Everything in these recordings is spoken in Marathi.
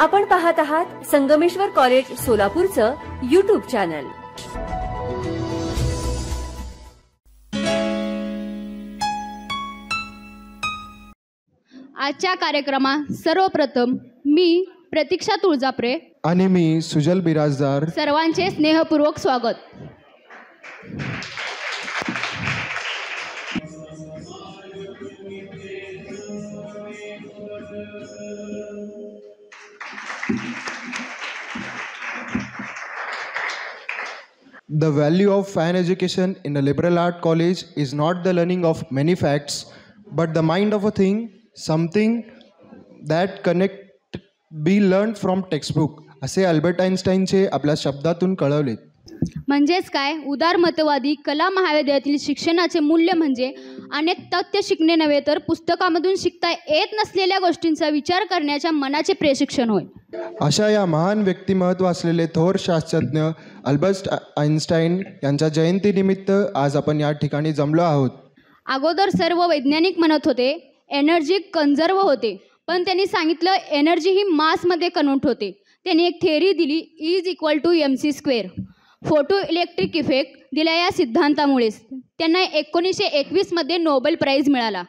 आपण पाहत आहात संगमेश्वर कॉलेज सोलापूरचं YouTube चॅनल. आजच्या कार्यक्रमात सर्वप्रथम मी प्रतीक्षा तुळजापरे आणि मी सुजल बिराजदार सर्वांचे स्नेहपूर्वक स्वागत. The value of fan education in a liberal art college is not the learning of many facts, but the mind of a thing, something that connect be learned from textbook. असे अल्बर्ट आइन्स्टाईनचे आपल्या शब्दातून कळवले. म्हणजेच काय, उदारमतवादी कला महाविद्यालयातील शिक्षणाचे मूल्य म्हणजे अनेक तथ्य शिकणे नव्हे तर पुस्तकामधून शिकता येत नसलेल्या गोष्टींचा विचार करण्याच्या मनाचे प्रशिक्षण होय. अशा या महान व्यक्तिमत्व असलेले थोर शास्त्रज्ञ अल्बर्ट आइन्स्टाईन यांच्या जयंतीनिमित्त आज आपण या ठिकाणी जमलो आहोत. अगोदर सर्व वैज्ञानिक म्हणत होते एनर्जी कन्झर्व होते, पण त्यांनी सांगितलं एनर्जी ही मासमध्ये कन्व्हर्ट होते. त्यांनी एक थेअरी दिली E=mc². फोटो इलेक्ट्रिक इफेक्ट दिला या सिद्धांतामुळेच त्यांना 1921 मध्ये नोबेल प्राईज मिळाला.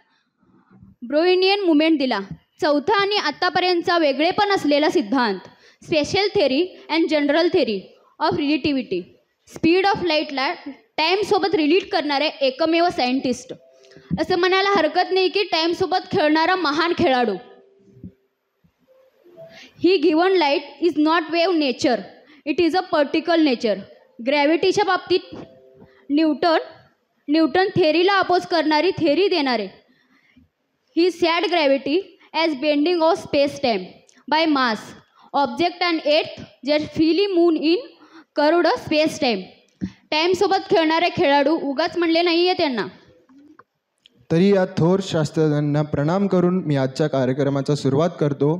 ब्रोविनियन मुवमेंट दिला. चौथा आणि आत्तापर्यंतचा वेगळेपण असलेला सिद्धांत special theory and general theory of relativity. Speed of लाईटला टाईमसोबत रिलेट करणारे एकमेव सायंटिस्ट. असं म्हणायला हरकत नाही की टाईमसोबत खेळणारा महान खेळाडू. He given light is not wave nature, it is a particle nature. ग्रॅव्हिटीच्या बाबतीत न्यूटन थेअरीला अपोज करणारी थेअरी देणारे. He said gravity as bending of space time by mass object and earth जर फिली moon in curved space time. टाईमसोबत खेळणारे खेळाडू उगाच म्हणले नाही आहे त्यांना. तरी या थोर शास्त्रज्ञांना प्रणाम करून मी आजच्या कार्यक्रमाचा सुरुवात करतो.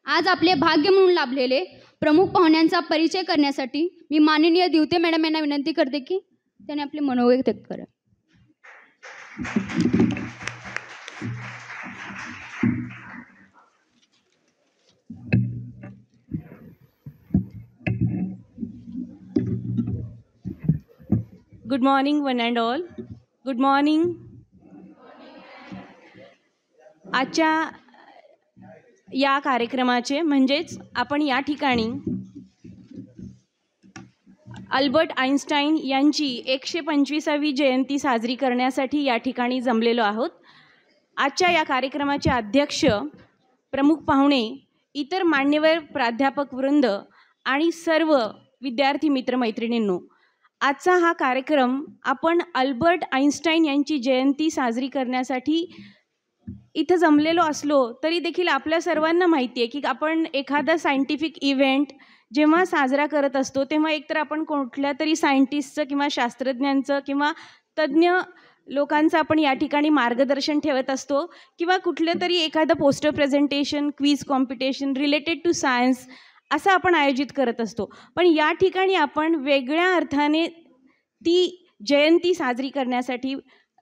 आज आपले भाग्य म्हणून लाभलेले प्रमुख पाहुण्यांचा परिचय करण्यासाठी मी माननीय दिवते मॅडम यांना विनंती करते की त्यांनी आपले मनोगत व्यक्त करा. Good morning one and all. Good morning. आजच्या या कार्यक्रमाचे म्हणजेच आपण या ठिकाणी अल्बर्ट आइन्स्टाईन यांची 125वी जयंती साजरी करण्यासाठी या ठिकाणी जमलेलो आहोत. आजच्या या कार्यक्रमाचे अध्यक्ष, प्रमुख पाहुणे, इतर मान्यवर प्राध्यापक वृंद आणि सर्व विद्यार्थी मित्रमैत्रिणींनो, आजचा हा कार्यक्रम आपण अल्बर्ट आइन्स्टाईन यांची जयंती साजरी करण्यासाठी इथं जमलेलो असलो तरी देखील आपल्या सर्वांना माहिती आहे की आपण एखादा सायंटिफिक इव्हेंट जेव्हा साजरा करत असतो तेव्हा एकतर आपण कुठल्या तरी सायंटिस्टचं किंवा शास्त्रज्ञांचं किंवा तज्ज्ञ लोकांचं आपण या ठिकाणी मार्गदर्शन ठेवत असतो किंवा कुठलं तरी एखादं poster presentation, quiz competition related to science असं आपण आयोजित करत असतो. पण या ठिकाणी आपण वेगळ्या अर्थाने ती जयंती साजरी करण्यासाठी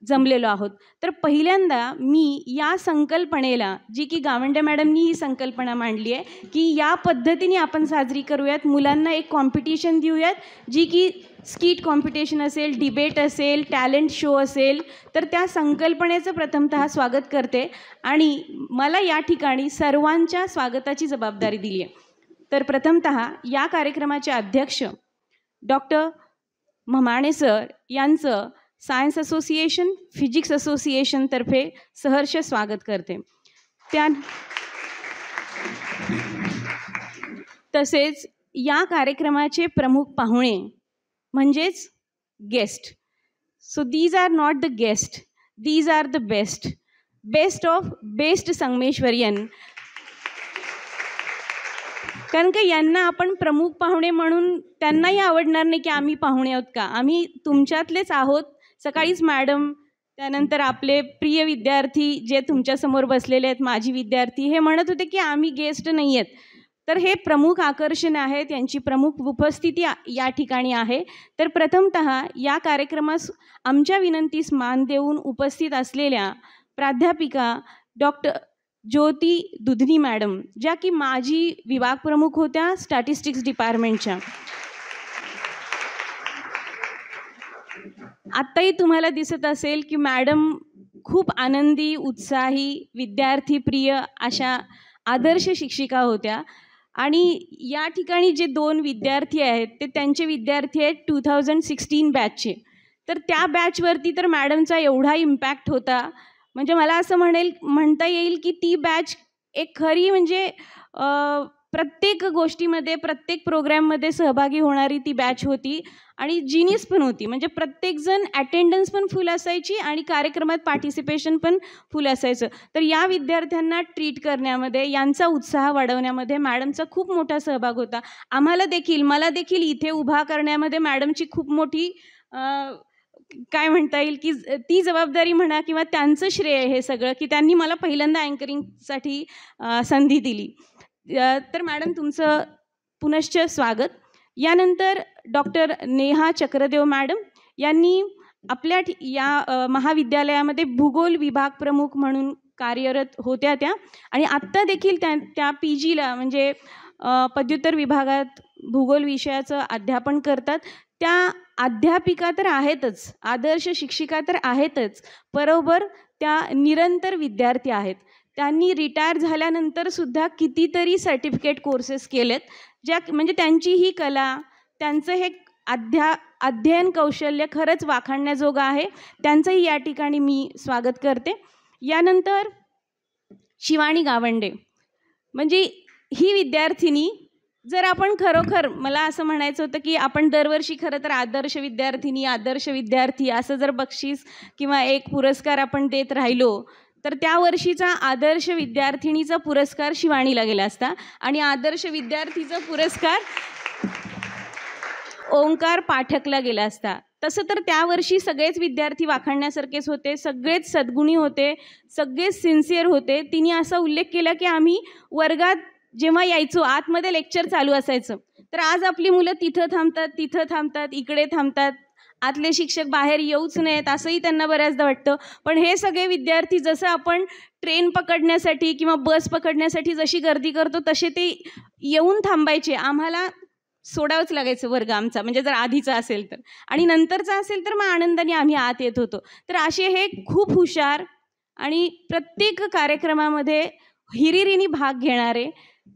जमलेलो आहोत. तर पहिल्यांदा मी या संकल्पनेला, जी की गावंडे मॅडमनी ही संकल्पना मांडली आहे की या पद्धतीने आपण साजरी करूयात, मुलांना एक कॉम्पिटिशन देऊयात जी की स्किट कॉम्पिटिशन असेल, डिबेट असेल, टॅलेंट शो असेल, तर त्या संकल्पनेचं प्रथमतः स्वागत करते आणि मला या ठिकाणी सर्वांच्या स्वागताची जबाबदारी दिली आहे. तर प्रथमतः या कार्यक्रमाचे अध्यक्ष डॉक्टर म्हामाणे सर यांचं सायन्स असोसिएशन, फिजिक्स असोसिएशनतर्फे सहर्ष स्वागत करते. तसेच या कार्यक्रमाचे प्रमुख पाहुणे म्हणजेच guest. So these are not the guest, these are the best of best Sangameshwarian. कारण का यांना आपण प्रमुख पाहुणे म्हणून त्यांनाही आवडणार नाही की आम्ही पाहुणे आहोत का. आम्ही तुमच्यातलेच आहोत. सकाळीच मॅडम, त्यानंतर आपले प्रिय विद्यार्थी जे तुमच्यासमोर बसलेले आहेत, माजी विद्यार्थी, हे म्हणत होते की आम्ही गेस्ट नाही आहेत. तर हे प्रमुख आकर्षण आहे, त्यांची प्रमुख उपस्थिती या ठिकाणी आहे. तर प्रथमतः या कार्यक्रमास आमच्या विनंतीस मान देऊन उपस्थित असलेल्या प्राध्यापिका डॉक्टर ज्योती दुधनी मॅडम, ज्या की माजी विभाग प्रमुख होत्या स्टॅटिस्टिक्स डिपार्टमेंटच्या. आत्ताही तुम्हाला दिसत असेल की मॅडम खूप आनंदी, उत्साही, विद्यार्थीप्रिय अशा आदर्श शिक्षिका होत्या. आणि या ठिकाणी जे 2 विद्यार्थी आहेत ते त्यांचे विद्यार्थी आहेत 2016 बॅचचे. तर त्या बॅचवरती तर मॅडमचा एवढा इम्पॅक्ट होता, म्हणजे मला असं म्हणता येईल की ती बॅच एक खरी म्हणजे प्रत्येक गोष्टीमध्ये, प्रत्येक प्रोग्रॅममध्ये सहभागी होणारी ती बॅच होती आणि जिनियस पण होती. म्हणजे प्रत्येकजण अटेंडन्स पण फुल असायची आणि कार्यक्रमात पार्टिसिपेशन पण फुल असायचं. तर या विद्यार्थ्यांना ट्रीट करण्यामध्ये, यांचा उत्साह वाढवण्यामध्ये मॅडमचा खूप मोठा सहभाग होता. मला देखील इथे उभा करण्यामध्ये मॅडमची खूप मोठी काय म्हणता येईल की ती जबाबदारी म्हणा किंवा त्यांचं श्रेय हे सगळं, की त्यांनी मला पहिल्यांदा अँकरिंगसाठी संधी दिली. तर मॅडम तुमचं पुनश्च स्वागत. यानंतर डॉक्टर नेहा चक्रदेव मॅडम यांनी आपल्या या महाविद्यालयामध्ये भूगोल विभाग प्रमुख म्हणून कार्यरत होत्या त्या, आणि आत्ता देखील त्या PGला म्हणजे पदव्युत्तर विभागात भूगोल विषयाचं अध्यापन करतात. त्या अध्यापिका तर आहेतच, आदर्श शिक्षिका तर आहेतच, बरोबर त्या निरंतर विद्यार्थी आहेत. त्यांनी रिटायर झाल्यानंतरसुद्धा कितीतरी सर्टिफिकेट कोर्सेस केलेत, ज्या म्हणजे त्यांची ही कला, त्यांचं हे अध्ययन कौशल्य खरंच वाखाणण्याजोगं आहे. त्यांचंही या ठिकाणी मी स्वागत करते. यानंतर शिवानी गावंडे, म्हणजे ही विद्यार्थिनी, जर आपण खरोखर, मला असं म्हणायचं होतं की आपण दरवर्षी खरं तर आदर्श विद्यार्थिनी, आदर्श विद्यार्थी असं जर बक्षीस किंवा एक पुरस्कार आपण देत राहिलो, तर त्या वर्षीचा आदर्श विद्यार्थिनीचा पुरस्कार शिवानीला गेला असता आणि आदर्श विद्यार्थीचा पुरस्कार ओंकार पाठकला गेला असता. तसं तर त्यावर्षी सगळेच विद्यार्थी वाखाणण्यासारखेच होते, सगळेच सद्गुणी होते, सगळेच सिन्सिअर होते. तिने असा उल्लेख केला की आम्ही वर्गात जेव्हा यायचो, आतमध्ये लेक्चर चालू असायचं, तर आज आपली मुलं तिथं थांबतात, इकडे थांबतात, आतले शिक्षक बाहेर येऊच नयेत असंही त्यांना बऱ्याचदा वाटतं. पण हे सगळे विद्यार्थी, जसं आपण ट्रेन पकडण्यासाठी किंवा बस पकडण्यासाठी जशी गर्दी करतो तसे ते येऊन थांबायचे. आम्हाला सोडावंच लागायचं वर्ग आमचा, म्हणजे जर आधीचा असेल तर, आणि नंतरचा असेल तर मग आनंदाने आम्ही आत येत होतो. तर असे हे खूप हुशार आणि प्रत्येक कार्यक्रमामध्ये हिरिरीने भाग घेणारे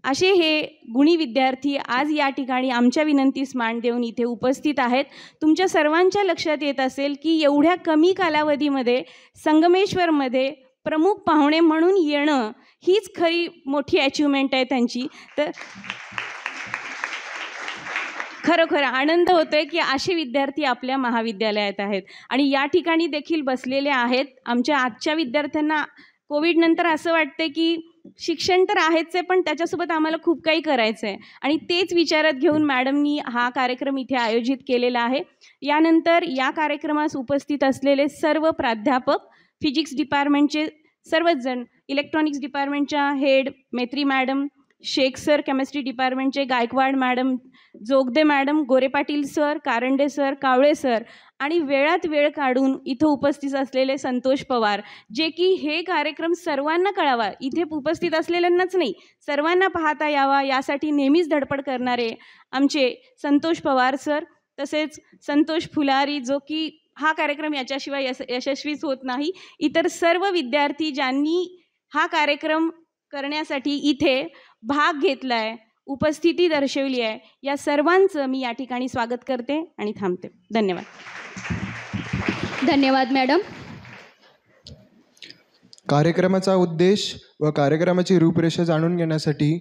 असे हे गुणी विद्यार्थी आज या ठिकाणी आमच्या विनंतीस मान देऊन इथे उपस्थित आहेत. तुमच्या सर्वांच्या लक्षात येत असेल की एवढ्या कमी कालावधीमध्ये संगमेश्वरमध्ये प्रमुख पाहुणे म्हणून येणं हीच खरी मोठी अचिव्हमेंट आहे त्यांची. तर खरोखर आनंद होतोय की असे विद्यार्थी आपल्या महाविद्यालयात आहेत आणि या ठिकाणी देखील बसलेले आहेत. आमच्या आजच्या विद्यार्थ्यांना कोविडनंतर असं वाटतं की शिक्षण तर आहेच आहे, पण त्याच्यासोबत आम्हाला खूप काही करायचं आहे, आणि तेच विचारात घेऊन मॅडमनी हा कार्यक्रम इथे आयोजित केलेला आहे. यानंतर या कार्यक्रमास उपस्थित असलेले सर्व प्राध्यापक, फिजिक्स डिपार्टमेंटचे सर्वच जण, इलेक्ट्रॉनिक्स डिपार्टमेंटच्या head Maitri madam, Shaikh sir, chemistry डिपार्टमेंटचे Gaikwad madam, Jogde madam, Gore Patil sir, Karande sir, Kawale sir, आणि वेळात वेळ काढून इथं उपस्थित असलेले संतोष पवार, जे की हे कार्यक्रम सर्वांना कळावा, इथे उपस्थित असलेल्यांनाच नाही सर्वांना पाहता यावा यासाठी नेहमीच धडपड करणारे आमचे संतोष पवार सर, तसेच संतोष फुलारी, जो की हा कार्यक्रम याच्याशिवाय यशस्वीच होत नाही. इतर सर्व विद्यार्थी ज्यांनी हा कार्यक्रम करण्यासाठी इथे भाग घेतला आहे, उपस्थिती दर्शवली आहे, या सर्वांचं मी या ठिकाणी स्वागत करते आणि थांबते. धन्यवाद. धन्यवाद मॅडम. कार्यक्रमाचा उद्देश व कार्यक्रमाची रूपरेषा जाणून घेण्यासाठी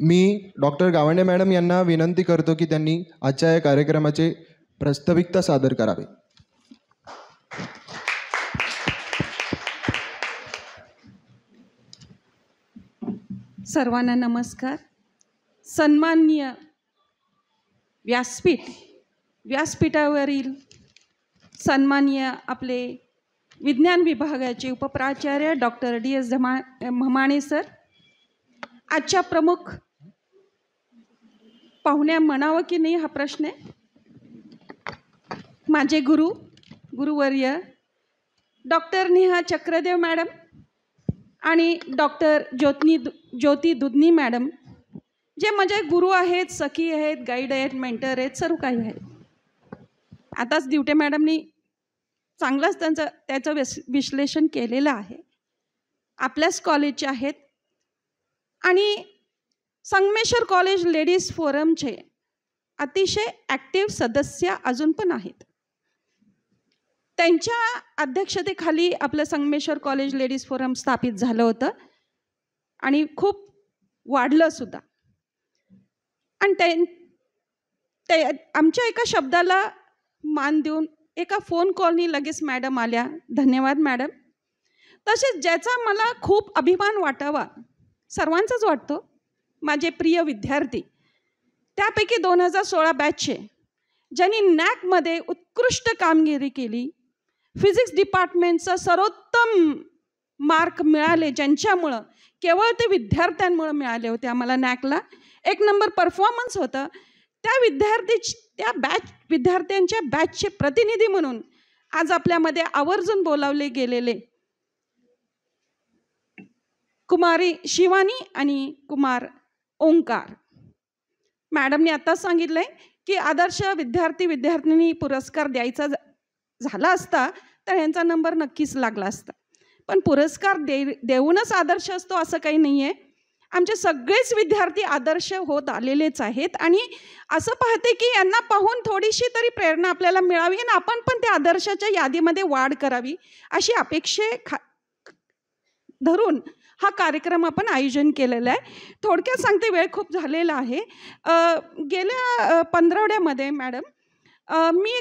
मी डॉक्टर गावंडे मॅडम यांना विनंती करतो की त्यांनी आजच्या या कार्यक्रमाचे प्रास्ताविकता सादर करावे. सर्वांना नमस्कार. सन्माननीय व्यासपीठावरील सन्माननीय आपले विज्ञान विभागाचे उपप्राचार्य डॉक्टर DS म्हमाणे सर, आजच्या प्रमुख पाहुण्या म्हणावं की नाही हा प्रश्न आहे. माझे गुरुवर्य डॉक्टर नेहा चक्रदेव मॅडम आणि डॉक्टर ज्योती दुधनी मॅडम, जे माझे गुरु आहेत, सखी आहेत, गाईड आहेत, मेंटर आहेत, सर्व काही आहेत. आताच दिवटे मॅडमनी चांगलंच त्याचं विश्लेषण केलेलं आहे. आपल्याच कॉलेजचे आहेत आणि संगमेश्वर कॉलेज लेडीज फोरमचे अतिशय ॲक्टिव्ह सदस्य अजून पण आहेत. त्यांच्या अध्यक्षतेखाली आपलं संगमेश्वर कॉलेज लेडीज फोरम स्थापित झालं होतं आणि खूप वाढलं सुद्धा. आणि ते आमच्या एका शब्दाला मान देऊन एका फोन कॉलनी लगेच मॅडम आल्या. धन्यवाद मॅडम. तसेच ज्याचा मला खूप अभिमान वाटावा, सर्वांचाच वाटतो, माझे प्रिय विद्यार्थी, त्यापैकी 2016 बॅचचे ज्यांनी नॅकमध्ये उत्कृष्ट कामगिरी केली, फिजिक्स डिपार्टमेंटचं सर्वोत्तम मार्क मिळाले, ज्यांच्यामुळं केवळ ते विद्यार्थ्यांमुळं मिळाले होते. आम्हाला नॅकला 1 नंबर परफॉर्मन्स होतं. त्या विद्यार्थ्यांच्या बॅचचे प्रतिनिधी म्हणून आज आपल्यामध्ये आवर्जून बोलावले गेलेले कुमारी शिवानी आणि कुमार ओंकार मॅडमने आत्ताच सांगितलंय की आदर्श विद्यार्थिनी पुरस्कार द्यायचा झाला असता तर यांचा नंबर नक्कीच लागला असता. पण पुरस्कार देऊनच आदर्श असतो असं काही नाही आहे. आमचे सगळेच विद्यार्थी आदर्श होत आलेलेच आहेत आणि असं पाहते की यांना पाहून थोडीशी तरी प्रेरणा आपल्याला मिळावी आणि आपण पण त्या आदर्शाच्या यादीमध्ये वाढ करावी अशी अपेक्षा धरून हा कार्यक्रम आपण आयोजन केलेला आहे. थोडक्यात सांगते, वेळ खूप झालेला आहे. गेल्या 15 मॅडम मी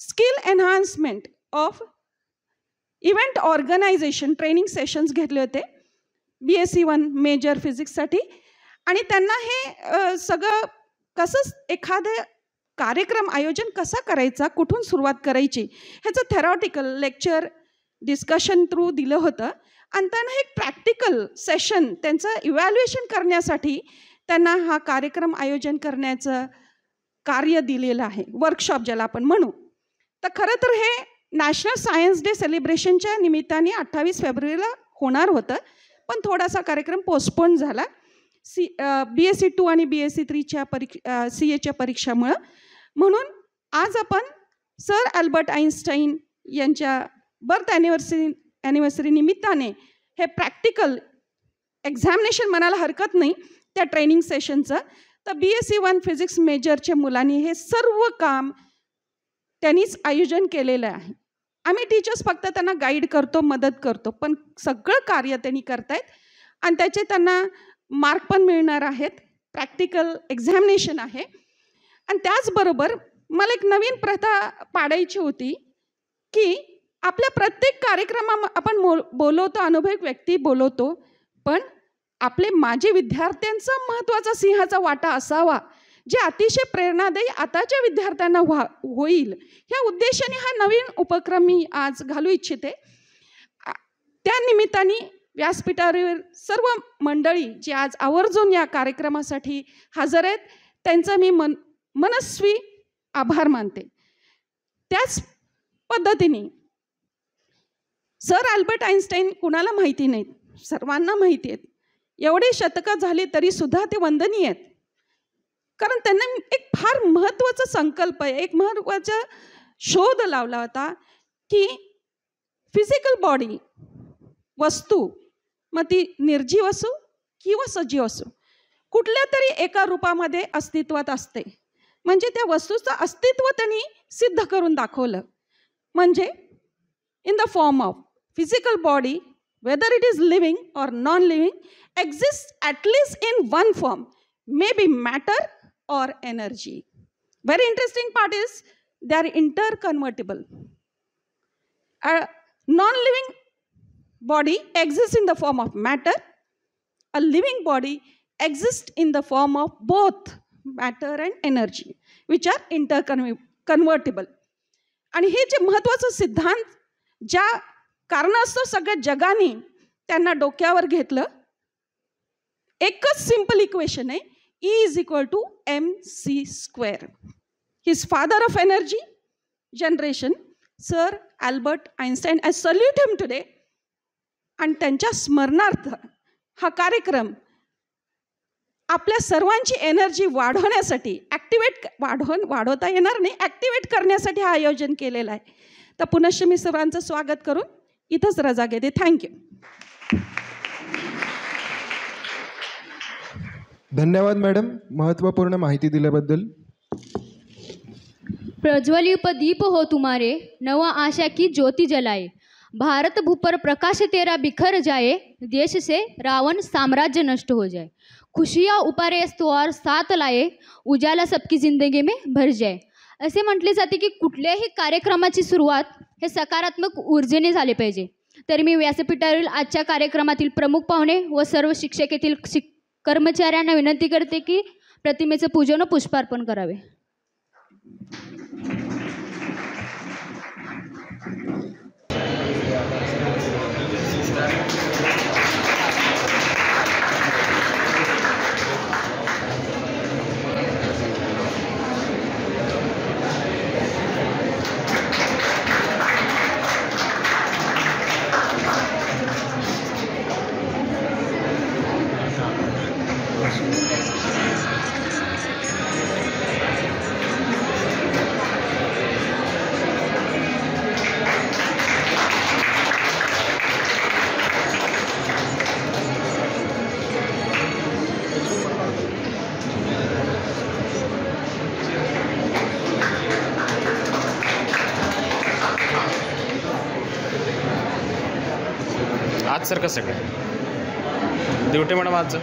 skill enhancement of event organization training sessions घेतले होते BSc 1 मेजर फिजिक्ससाठी. आणि त्यांना हे सगळं कसं एखादं कार्यक्रम आयोजन कसा करायचा, कुठून सुरुवात करायची ह्याचं थेरॉटिकल लेक्चर डिस्कशन थ्रू दिलं होतं. आणि त्यांना एक प्रॅक्टिकल सेशन त्यांचं इव्हॅल्युएशन करण्यासाठी त्यांना हा कार्यक्रम आयोजन करण्याचं कार्य दिलेलं आहे, वर्कशॉप ज्याला आपण म्हणू. तर खरं तर हे नॅशनल सायन्स डे सेलिब्रेशनच्या निमित्ताने 28 फेब्रुवारीला होणार होतं, पण थोडासा कार्यक्रम पोस्टपोन झाला BSc 2 आणि BSc 3च्या CAच्या परीक्षामुळं. म्हणून आज आपण सर अल्बर्ट आइन्स्टाईन यांच्या बर्थ ॲनिव्हर्सरी निमित्ताने हे प्रॅक्टिकल एक्झामिनेशन म्हणायला हरकत नाही त्या ट्रेनिंग सेशनचं. तर BSc 1 फिजिक्स मेजरच्या मुलांनी हे सर्व काम त्यांनीच आयोजन केलेलं आहे. आम्ही टीचर्स फक्त त्यांना गाईड करतो, मदत करतो, पण सगळं कार्य त्यांनी करतायत आणि त्याचे त्यांना मार्क पण मिळणार आहेत. प्रॅक्टिकल एक्झामिनेशन आहे. आणि त्याचबरोबर मला एक नवीन प्रथा पाडायची होती की आपल्या प्रत्येक कार्यक्रमात आपण बोलवतो, अनुभवी व्यक्ती बोलवतो, पण आपले माजी विद्यार्थ्यांचा महत्त्वाचा सिंहाचा वाटा असावा जे अतिशय प्रेरणादायी आताच्या विद्यार्थ्यांना होईल. ह्या उद्देशाने हा नवीन उपक्रम मी आज घालू इच्छिते. त्या निमित्ताने व्यासपीठावर सर्व मंडळी जी आज आवर्जून या कार्यक्रमासाठी हजर आहेत त्यांचा मी मनस्वी आभार मानते. त्याच पद्धतीने सर अल्बर्ट आइन्स्टाईन कुणाला माहिती नाहीत, सर्वांना माहिती आहेत. एवढे शतकं झाली तरीसुद्धा ते वंदनीय आहेत, कारण त्यांना एक फार महत्त्वाचा संकल्प आहे, एक महत्त्वाचा शोध लावला होता की फिजिकल बॉडी वस्तू, मग ती निर्जीव असो किंवा सजीव असो, कुठल्या तरी एका रूपामध्ये अस्तित्वात असते. म्हणजे त्या वस्तूचं अस्तित्व त्यांनी सिद्ध करून दाखवलं. म्हणजे in the form of physical body, whether it is living or non-living, exists at least in one form, maybe matter or energy. Very interesting part is they are interconvertible. A non-living body exists in the form of matter. A living body exists in the form of both matter and energy, which are interconvertible. आणि हे जे महत्त्वाचं सिद्धांत ज्या कारणास्तव सगळ्या जगाने त्यांना डोक्यावर घेतलं, एकच सिंपल इक्वेशन आहे, E = mc². ही is father of energy generation sir Albert Einstein. I salute him today. आणि त्यांच्या स्मरणार्थ हा कार्यक्रम आपल्या सर्वांची एनर्जी वाढवण्यासाठी वाढवता येणार नाही, ॲक्टिवेट करण्यासाठी हा आयोजन केलेलं आहे. तर पुनश्च मी सर्वांचं स्वागत करून इथंच रजा घेते. थँक्यू. धन्यवाद मॅडम, महत्त्वपूर्ण माहिती दिल्याबद्दल. प्रज्वलित दीप हो तुम्हारे, नवा आशा की ज्योति जलाए. भारत भूपर प्रकाश तेरा बिखर जाए, देश से रावण साम्राज्य नष्ट हो जाए. खुशियाँ उपारे और साथ लाए, उजाला सबकी जिंदगी में भर जाए. असे म्हटले जाते की कुठल्याही कार्यक्रमाची सुरुवात हे सकारात्मक ऊर्जेने झाले पाहिजे. तर मी व्यासपीठावरील आजच्या कार्यक्रमातील प्रमुख पाहुणे व सर्व शिक्षकेतील कर्मचाऱ्यांना विनंती करते की प्रतिमेचं पूजन व पुष्पार्पण करावे. आज सर कसं काय ड्युटी मॅडम आज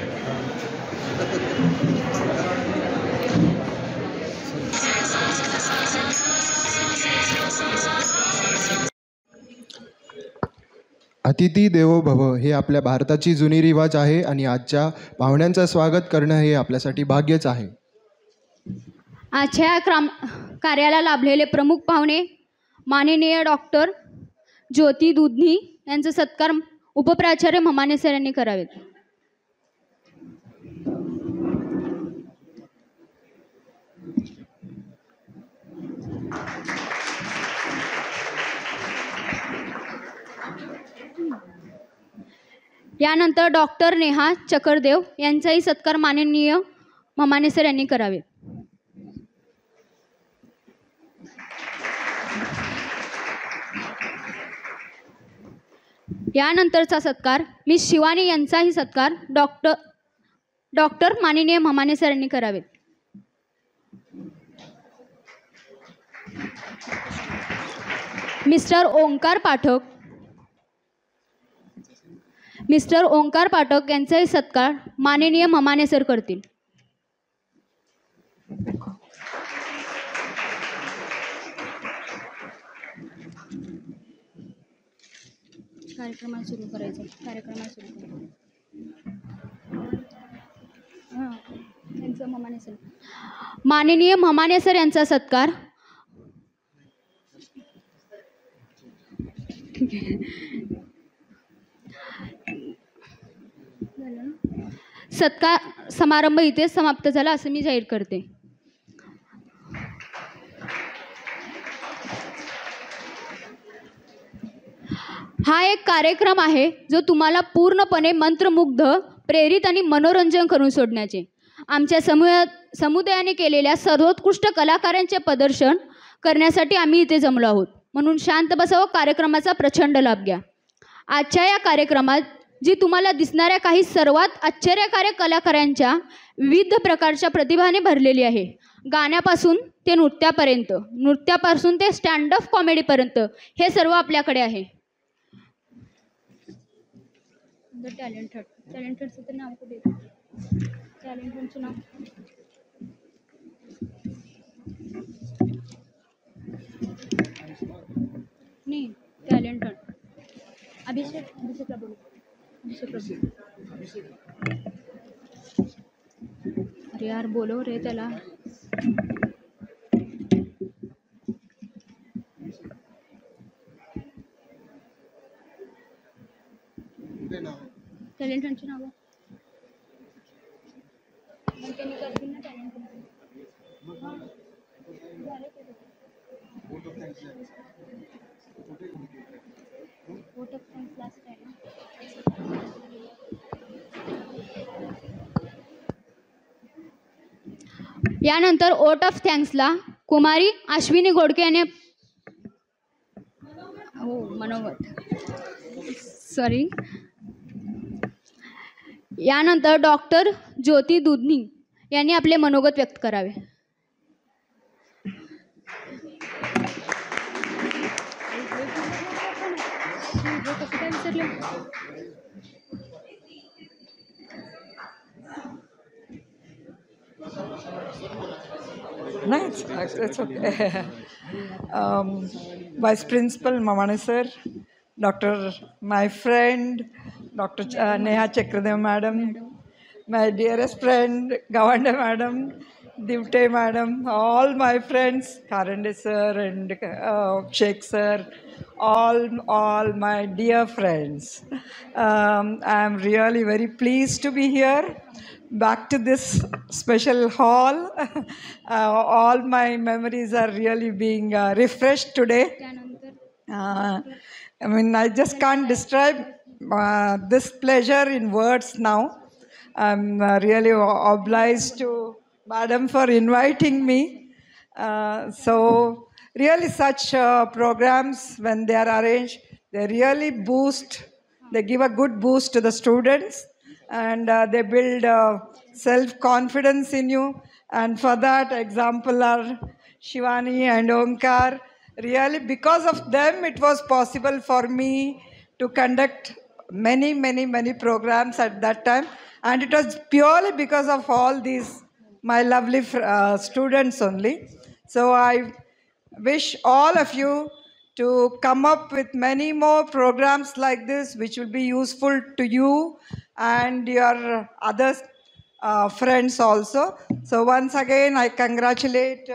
अतिथी देवो भव हे आपल्या भारताची जुनी रिवाज आहे आणि आजच्या पाहुण्यांचं स्वागत करणं हे आपल्यासाठी भाग्यच आहे. आजच्या कार्याला लाभलेले प्रमुख पाहुणे माननीय डॉक्टर ज्योती दुधनी यांचा सत्कार उपप्राचार्य ममाने सर यांनी करावेत. यानंतर डॉक्टर नेहा चकरदेव यांचाही सत्कार माननीय ममाने सर यांनी करावे. यानंतरचा सत्कार मिस शिवानी यांचाही सत्कार डॉक्टर माननीय ममाने सर यांनी करावे. मिस्टर ओंकार पाठक यांचाही सत्कार माननीय ममाने सर करतील. कार्यक्रम सुरू करायचा. माननीय ममाने सर यांचा सत्कार समारंभ इथे समाप्त झाला असं मी जाहीर करते. हा एक कार्यक्रम आहे जो तुम्हाला पूर्णपणे मंत्रमुग्ध, प्रेरित आणि मनोरंजन करून सोडण्याचे. आमच्या समुदायाने केलेल्या सर्वोत्कृष्ट कलाकारांचे प्रदर्शन करण्यासाठी आम्ही इथे जमलो आहोत. म्हणून शांत बसा व कार्यक्रमाचा प्रचंड लाभ घ्या. आजच्या या कार्यक्रमात जी तुम्हाला दिसणाऱ्या काही सर्वात आश्चर्यकारक कलाकारांच्या विविध प्रकारच्या प्रतिभाने भरलेली आहे. गाण्यापासून ते नृत्यापासून ते स्टँड अप कॉमेडीपर्यंत हे सर्व आपल्याकडे आहे. टॅलेंटेडचं तर नाव कुठे येतं? टॅलेंटेडचं नाव नाही. टॅलेंटेड अभिषेकला बोलू. अरे यार बोलव रे त्याला. टॅलेंटेडची नाव त्यांनी करतील ना. टॅलेंटेड यानंतर ओट ऑफ थँक्सला कुमारी अश्विनी घोडके यांनी सॉरी यानंतर डॉक्टर ज्योती दुधनी यांनी आपले मनोगत व्यक्त करावे. No, it's okay. Vice Principal Mamane sir, Dr. my friend, Dr. Neha Chakradev madam, my dearest friend Gawande madam, Divte madam, all my friends, Karande sir and Sheikh sir, all my dear friends. I am really very pleased to be here. Back to this special hall. All my memories are really being refreshed today. I just can't describe this pleasure in words now. I'm really obliged to Madam for inviting me. So really such programs, when they are arranged, they really boost, they give a good boost to the students. And they build self-confidence in you. And for that, example are Shivani and Omkar. Really, because of them, it was possible for me to conduct many programs at that time. And it was purely because of all these, my lovely students only. So I wish all of you to come up with many more programs like this, which will be useful to you and your other friends also. So once again, I congratulate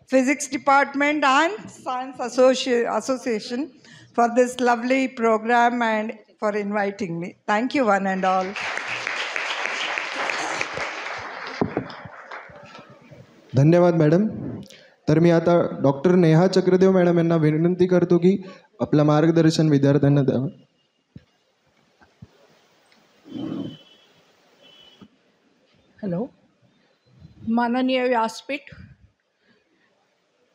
Physics Department and Science Association for this lovely program and for inviting me. Thank you one and all. धन्यवाद मॅडम. तर मी आता डॉक्टर नेहा चक्रदेव मॅडम यांना विनंती करतो की आपलं मार्गदर्शन विद्यार्थ्यांना द्यावं. हॅलो, माननीय व्यासपीठ,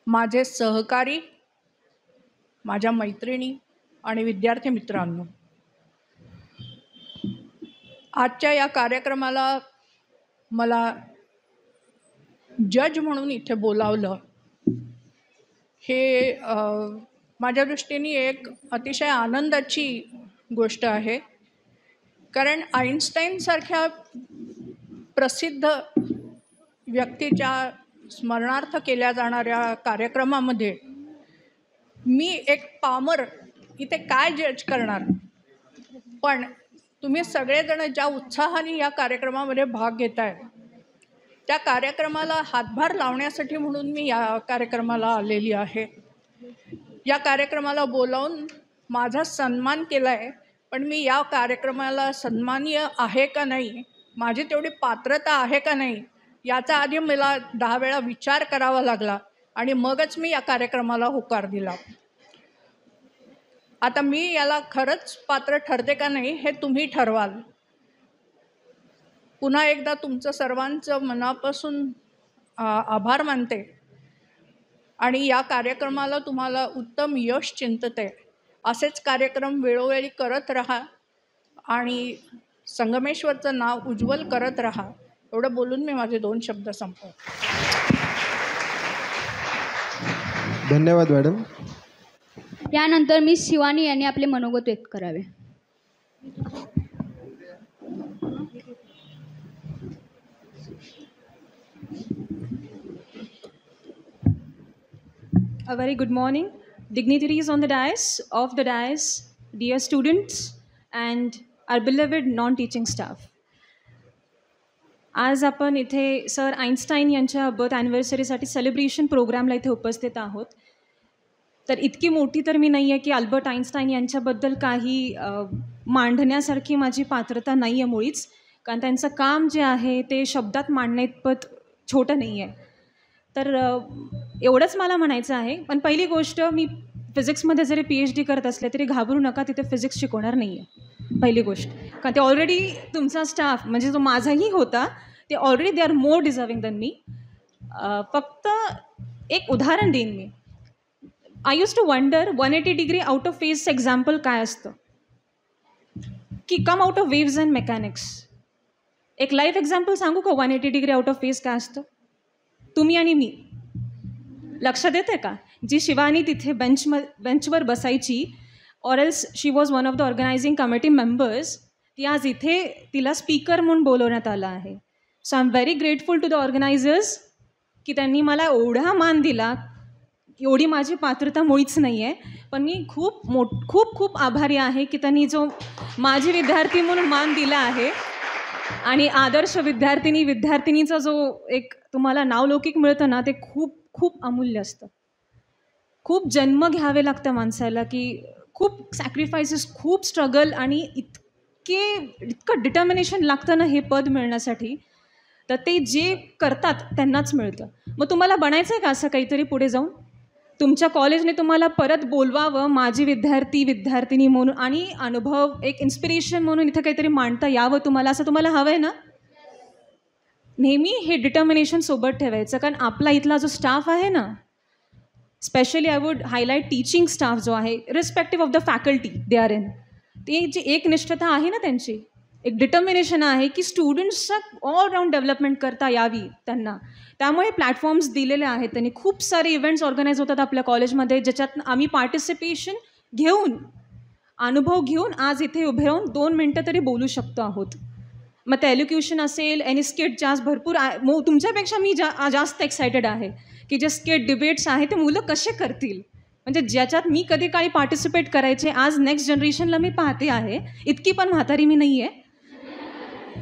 माझे सहकारी, माझ्या मैत्रिणी आणि विद्यार्थी मित्रांनो, आजच्या या कार्यक्रमाला मला जज म्हणून इथे बोलावलं हे माझ्या दृष्टीने एक अतिशय आनंदाची गोष्ट आहे. कारण आईन्स्टाईनसारख्या प्रसिद्ध व्यक्तीच्या स्मरणार्थ केल्या जाणाऱ्या कार्यक्रमामध्ये मी एक पामर इथे काय जज करणार. पण तुम्ही सगळेजण ज्या उत्साहाने या कार्यक्रमामध्ये भाग घेताय, त्या कार्यक्रमाला हातभार लावण्यासाठी म्हणून मी या कार्यक्रमाला आलेली आहे. या कार्यक्रमाला बोलावून माझा सन्मान केला आहे, पण मी या कार्यक्रमाला सन्माननीय आहे का नाही, माझी तेवढी पात्रता आहे का नाही, याचा आधी मला 10 वेळा विचार करावा लागला आणि मगच मी या कार्यक्रमाला होकार दिला. आता मी याला खरंच पात्र ठरते का नाही हे तुम्ही ठरवाल. पुन्हा एकदा तुमचं सर्वांचं मनापासून आभार मानते आणि या कार्यक्रमाला तुम्हाला उत्तम यश चिंतते. असेच कार्यक्रम वेळोवेळी करत राहा आणि संगमेश्वरचं नाव उज्ज्वल करत राहा. एवढं बोलून मी माझे 2 शब्द संपवतो. धन्यवाद मॅडम. यानंतर मी शिवानी यांनी आपले मनोगत व्यक्त करावे. A very good morning, dignitaries on the dais, dear students, and our beloved non-teaching staff. आज आपण इथे सर आईन्स्टाईन यांच्या बर्थ ॲनिव्हर्सरीसाठी सेलिब्रेशन प्रोग्रामला इथे उपस्थित आहोत. तर इतकी मोठी तर मी नाही आहे की अल्बर्ट आईन्स्टाईन यांच्याबद्दल काही मांडण्यासारखी माझी पात्रता नाही आहे मुळीच, कारण त्यांचं काम जे आहे ते शब्दात मांडण्याइतपत छोटं नाही आहे. तर एवढंच मला म्हणायचं आहे. पण पहिली गोष्ट, मी फिजिक्समध्ये जरी PhD करत असले तरी घाबरू नका, तिथे फिजिक्स शिकवणार नाही आहे पहिली गोष्ट. कारण ते ऑलरेडी तुमचा स्टाफ म्हणजे जो माझाही होता ते already they are more deserving than me. फक्त एक उदाहरण देईन मी. I use to wonder 180 degree out of फेजचं एक्झाम्पल काय असतं, की come out of waves and mechanics. एक लाईव्ह एक्झाम्पल सांगू का 180 डिग्री आउट ऑफ फेज काय असतं? तुम्ही आणि मी. लक्षात येते का? जी शिवानी तिथे बेंचवर बसायची, or else she was one of the organizing committee members, ती आज इथे तिला स्पीकर म्हणून बोलवण्यात आलं आहे. So I am very grateful to the organizers की त्यांनी मला एवढा मान दिला. एवढी माझी पात्रता मुळीच नाही आहे, पण मी खूप आभारी आहे की त्यांनी जो माझी विद्यार्थी म्हणून मान दिला आहे. आणि आदर्श विद्यार्थिनीचा जो एक तुम्हाला नावलौकिक मिळतं ना, ते खूप अमूल्य असतं. खूप जन्म घ्यावे लागतं माणसाला, की खूप सॅक्रिफायसेस, खूप स्ट्रगल आणि इतकं डिटर्मिनेशन लागतं ना हे पद मिळण्यासाठी. तर ते जे करतात त्यांनाच मिळतं. मग तुम्हाला बनायचं आहे का असं काहीतरी पुढे जाऊन? तुमच्या कॉलेजने तुम्हाला परत बोलवावं माझी विद्यार्थिनी म्हणून, आणि अनुभव एक इन्स्पिरेशन म्हणून इथं काहीतरी मांडता यावं तुम्हाला, असं तुम्हाला हवं आहे ना? नेहमी हे डिटर्मिनेशन सोबत ठेवायचं. कारण आपला इथला जो स्टाफ आहे ना, specially I would highlight teaching staff जो आहे, respective of the faculty they are in, ते जी एकनिष्ठता आहे ना त्यांची, एक डिटर्मिनेशन आहे की स्टुडंट्सचा ऑलराऊंड डेव्हलपमेंट करता यावी त्यांना. त्यामुळे प्लॅटफॉर्म्स दिलेले आहेत त्यांनी. खूप सारे इव्हेंट्स ऑर्गनाईज होतात आपल्या कॉलेजमध्ये, ज्याच्यात आम्ही पार्टिसिपेशन घेऊन, अनुभव घेऊन आज इथे उभे राहून 2 मिनटं तरी बोलू शकतो आहोत. मग ते एल्युक्युशन असेल, एनी स्किट जास्त भरपूर तुमच्यापेक्षा मी जास्त एक्सायटेड आहे की जे स्किट डिबेट्स आहे ते मुलं कसे करतील. म्हणजे ज्याच्यात मी कधी काळी पार्टिसिपेट करायचे, आज नेक्स्ट जनरेशनला मी पाहते आहे. इतकी पण म्हातारी मी नाही आहे,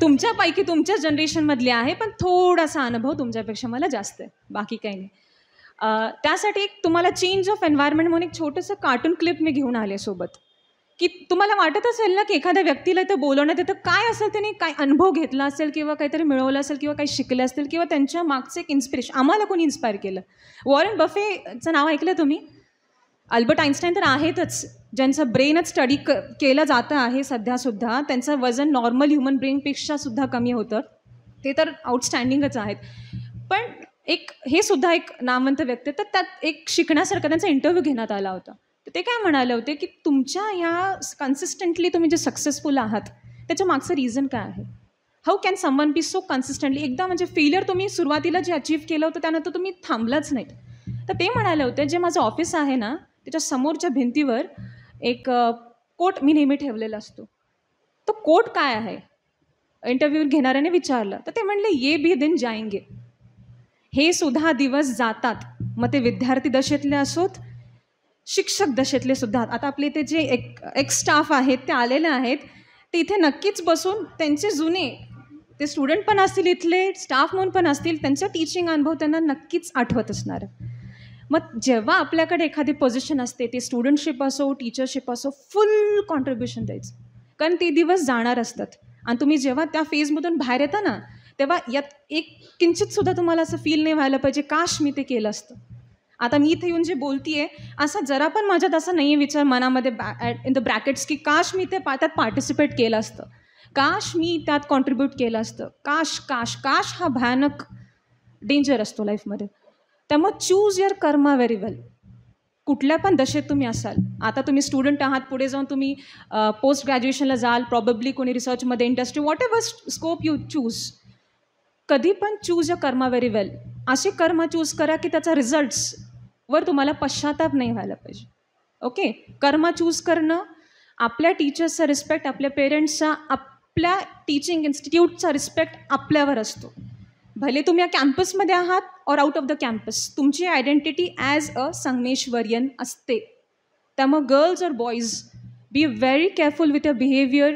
तुमच्यापैकी तुमच्या जनरेशनमधली आहे, पण थोडासा अनुभव तुमच्यापेक्षा मला जास्त आहे, बाकी काही नाही. त्यासाठी एक तुम्हाला चेंज ऑफ एन्व्हायरमेंट म्हणून एक छोटंसं कार्टून क्लिप मी घेऊन आले सोबत, की तुम्हाला वाटत असेल ना की एखाद्या व्यक्तीला इथं बोलवण्यात येतं, काय असेल त्याने काय अनुभव घेतला असेल, किंवा काहीतरी मिळवलं असेल, किंवा काही शिकले असतील, किंवा त्यांच्या मागचं एक इन्स्पिरेशन. आम्हाला कोणी इन्स्पायर केलं? वॉरेन बफेचं नाव ऐकलं तुम्ही? अल्बर्ट आइन्स्टाईन तर आहेतच, ज्यांचं ब्रेनच स्टडी केलं जातं आहे सध्यासुद्धा. त्यांचं वजन नॉर्मल ह्युमन ब्रेनपेक्षा सुद्धा कमी होतं. ते तर आउटस्टँडिंगच आहेत. पण हे सुद्धा एक नामवंत व्यक्ती. तर त्यात एक शिकण्यासारखं त्यांचा इंटरव्ह्यू घेण्यात आला होता. तर ते काय म्हणाले होते की तुमच्या ह्या कन्सिस्टंटली तुम्ही जे सक्सेसफुल आहात त्याच्या मागचं रिझन काय आहे? How can someone be so consistently? एकदा म्हणजे फेलियर तुम्ही सुरुवातीला जे अचीव्ह केलं होतं त्यानंतर तुम्ही थांबलाच नाहीत. तर ते म्हणाले होते, जे माझं ऑफिस आहे ना त्याच्या समोरच्या भिंतीवर एक कोट मी नेहमी ठेवलेला असतो. तो कोट काय आहे इंटरव्ह्यू घेणाऱ्याने विचारलं. तर ते म्हणले, ये भी दिन जाएंगे. हे सुद्धा दिवस जातात. मग ते विद्यार्थी दशेतले असोत, शिक्षक दशेतले सुद्धा. आता आपले इथे जे एक स्टाफ आहेत ते आलेले आहेत, ते इथे नक्कीच बसून त्यांचे जुने ते स्टुडंट पण असतील, इथले स्टाफ म्हणून पण असतील, त्यांचं टीचिंग अनुभव त्यांना नक्कीच आठवत असणार. मग जेव्हा आपल्याकडे एखादी पोझिशन असते, ते स्टुडंटशिप असो, टीचरशिप असो, फुल कॉन्ट्रीब्युशन द्यायचं. कारण ते दिवस जाणार असतात. आणि तुम्ही जेव्हा त्या फेजमधून बाहेर येता ना, तेव्हा यात एक किंचितसुद्धा तुम्हाला असं फील नाही व्हायला पाहिजे, काश मी ते केलं असतं. आता मी इथे येऊन जे बोलतीये, असं जरा पण माझ्यात असं नाही आहे विचार मनामध्ये इन द ब्रॅकेट्स की काश मी त्यात पार्टिसिपेट केलं असतं, काश मी त्यात कॉन्ट्रीब्यूट केलं असतं. काश काश काश हा भयानक डेंजर असतो लाईफमध्ये. त्यामुळे चूज युअर कर्मा व्हेरी वेल. कुठल्या पण दशेत तुम्ही असाल, आता तुम्ही स्टुडंट आहात, पुढे जाऊन तुम्ही पोस्ट ग्रॅज्युएशनला जाल, प्रॉबेबली कोणी रिसर्चमध्ये, industry, what ever scope you choose, कधी पण चूज युअर कर्मा व्हेरी वेल. असे कर्म चूज करा की त्याचा रिझल्ट्सवर तुम्हाला पश्चाताप नाही व्हायला पाहिजे. ओके, कर्म चूज करणं, आपल्या टीचर्सचा रिस्पेक्ट, आपल्या पेरेंट्सचा, आपल्या टीचिंग इन्स्टिट्यूटचा रिस्पेक्ट आपल्यावर असतो. भले तुम्ही या कॅम्पसमध्ये आहात और आउट ऑफ द कॅम्पस, तुमची आयडेंटिटी ॲज अ संगमेश्वरियन असते. त्यामुळे गर्ल्स और boys, be very careful with your behaviour.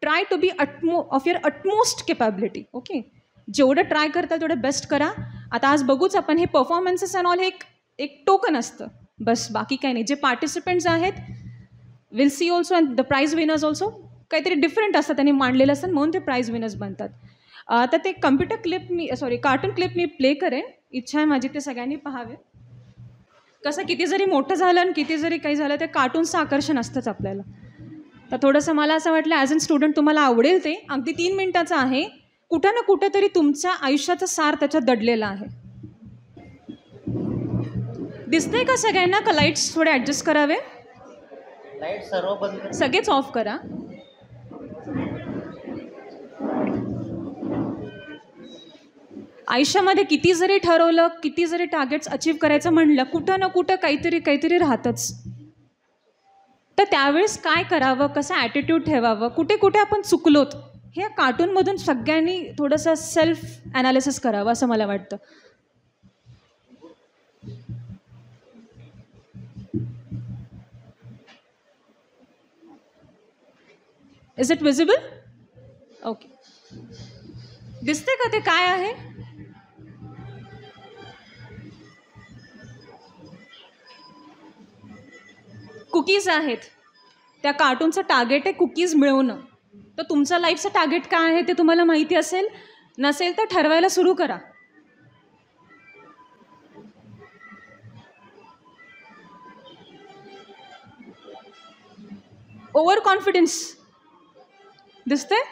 Try to be of your utmost capability. Okay, जेवढं ट्राय करता तेवढं बेस्ट करा. आता आज बघूच आपण, हे परफॉर्मन्सेस अँड ऑल हे एक टोकन असतं बस, बाकी काही नाही. जे पार्टिसिपेंट्स आहेत, will see also, and the prize winners also काहीतरी डिफरंट असतं, त्यांनी मांडलेलं असतं म्हणून ते प्राईज विनर्स बनतात. तर ते कार्टून क्लिप मी प्ले करेन. इच्छा आहे माझी ते सगळ्यांनी पाहावे. कसं किती जरी मोठं झालं आणि किती जरी काही झालं ते कार्टूनचं आकर्षण असतंच आपल्याला. तर थोडंसं मला असं वाटलं ॲज अन स्टुडंट तुम्हाला आवडेल ते. अगदी 3 मिनिटाचं आहे, कुठं ना कुठं तरी तुमच्या आयुष्याचा सार त्याच्यात दडलेला आहे. दिसतंय का सगळ्यांना? का लाईट्स थोडे ॲडजस्ट करावे? लाईट सर्व बंद, सगळेच ऑफ करा. आयुष्यामध्ये किती जरी ठरवलं, किती जरी टार्गेट्स अचीव करायचं म्हणलं, कुठं ना कुठं काहीतरी राहतंच. तर त्यावेळेस काय करावं, कसं ॲटिट्यूड ठेवावं, कुठे कुठे आपण चुकलोत, हे कार्टूनमधून सगळ्यांनी थोडंसं सेल्फ ॲनालिसिस करावं असं मला वाटतं. Is it visible? ओके. दिसते का ते काय आहे? कुकीज आहेत. त्या कार्टूनचं टार्गेट आहे कुकीज मिळवणं. तर तुमचं लाईफचं टार्गेट काय आहे ते तुम्हाला माहिती असेल, नसेल तर ठरवायला सुरू करा. ओव्हर कॉन्फिडन्स दिसतंय?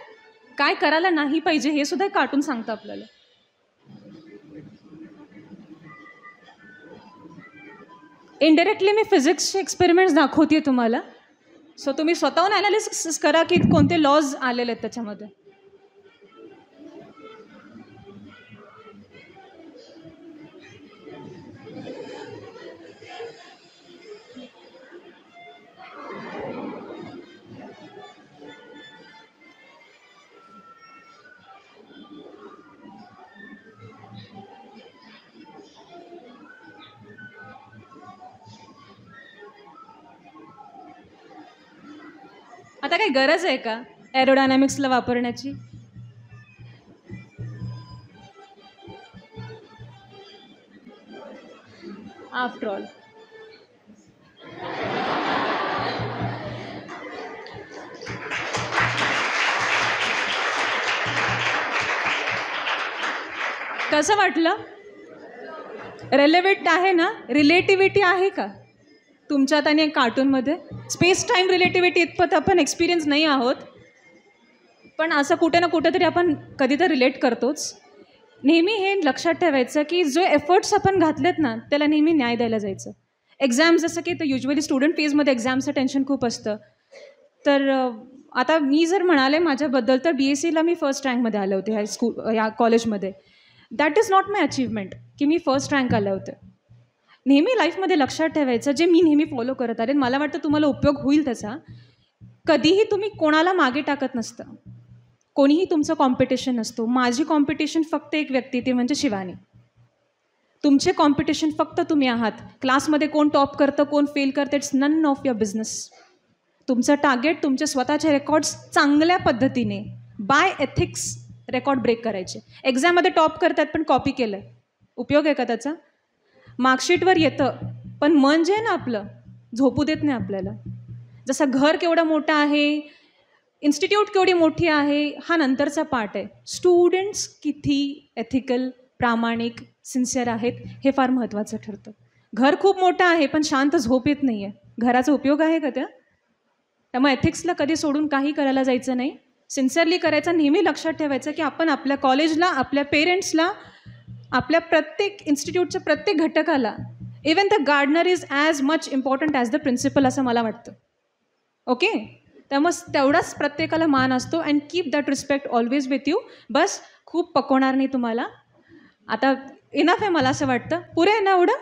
काय करायला नाही पाहिजे हे सुद्धा कार्टून सांगतं आपल्याला. इनडायरेक्टली मी फिजिक्सचे एक्सपेरिमेंट्स दाखवते तुम्हाला. सो तुम्ही स्वतःहून ॲनालिसिस करा की कोणते लॉज आलेले आहेत त्याच्यामध्ये. आता काही गरज आहे का एरोडायनॅमिक्सला वापरण्याची? आफ्टर ऑल कसं वाटलं? रेलेव्हेंट आहे ना? रिलेटिव्हिटी आहे का तुमच्यात आणि कार्टूनमध्ये? स्पेस टाईम रिलेटिव्हिटी इतपत आपण एक्सपिरियन्स नाही आहोत, पण असं कुठे ना कुठं तरी आपण कधीतरी रिलेट करतोच. नेहमी हे लक्षात ठेवायचं की जो एफर्ट्स आपण घातलेत ना त्याला नेहमी न्याय द्यायला जायचं. एक्झाम्स जसं की तर युजली स्टुडंट फेजमध्ये एक्झामचं टेन्शन खूप असतं. तर आता मी जर म्हणाले माझ्याबद्दल तर BSc ला मी फर्स्ट रँकमध्ये आले होते ह्या कॉलेजमध्ये. That is not my achievement की मी फर्स्ट रँक आले होते. नेहमी लाईफमध्ये लक्षात ठेवायचं जे मी नेहमी फॉलो करत आले, मला वाटतं तुम्हाला उपयोग होईल त्याचा. कधीही तुम्ही कोणाला मागे टाकत नसतं, कोणीही तुमचं कॉम्पिटिशन नसतो. माझी कॉम्पिटिशन फक्त एक व्यक्ती, ती म्हणजे शिवानी. तुमचे कॉम्पिटिशन फक्त तुम्ही आहात. क्लासमध्ये कोण टॉप करतं कोण फेल करतं it's none of your business. तुमचं टार्गेट तुमचे स्वतःचे रेकॉर्ड्स चांगल्या पद्धतीने बाय एथिक्स रेकॉर्ड ब्रेक करायचे. एक्झाममध्ये टॉप करतात पण कॉपी केलं आहे, उपयोग आहे का त्याचा? मार्कशीटवर येतं पण मन जे आहे ना आपलं झोपू देत नाही आपल्याला. जसं घर केवढं मोठं आहे, इन्स्टिट्यूट केवढी मोठी आहे, हा नंतरचा पार्ट आहे. स्टुडंट्स किती एथिकल, प्रामाणिक, सिन्सिअर आहेत हे फार महत्त्वाचं ठरतं. घर खूप मोठं आहे पण शांत झोप येत नाही आहे, घराचा उपयोग आहे का त्या? त्यामुळे एथिक्सला कधी सोडून काही करायला जायचं नाही, सिन्सिअरली करायचं. नेहमी लक्षात ठेवायचं की आपण आपल्या कॉलेजला, आपल्या पेरेंट्सला, आपल्या प्रत्येक इन्स्टिट्यूटच्या प्रत्येक घटकाला, even the gardener is as much important as the principal असं मला वाटतं. ओके, त्यामुळे तेवढाच प्रत्येकाला मान असतो. And keep that respect always with you. बस खूप पकवणार नाही तुम्हाला. आता इनफ आहे मला असं वाटतं. पुरे आहे ना एवढं?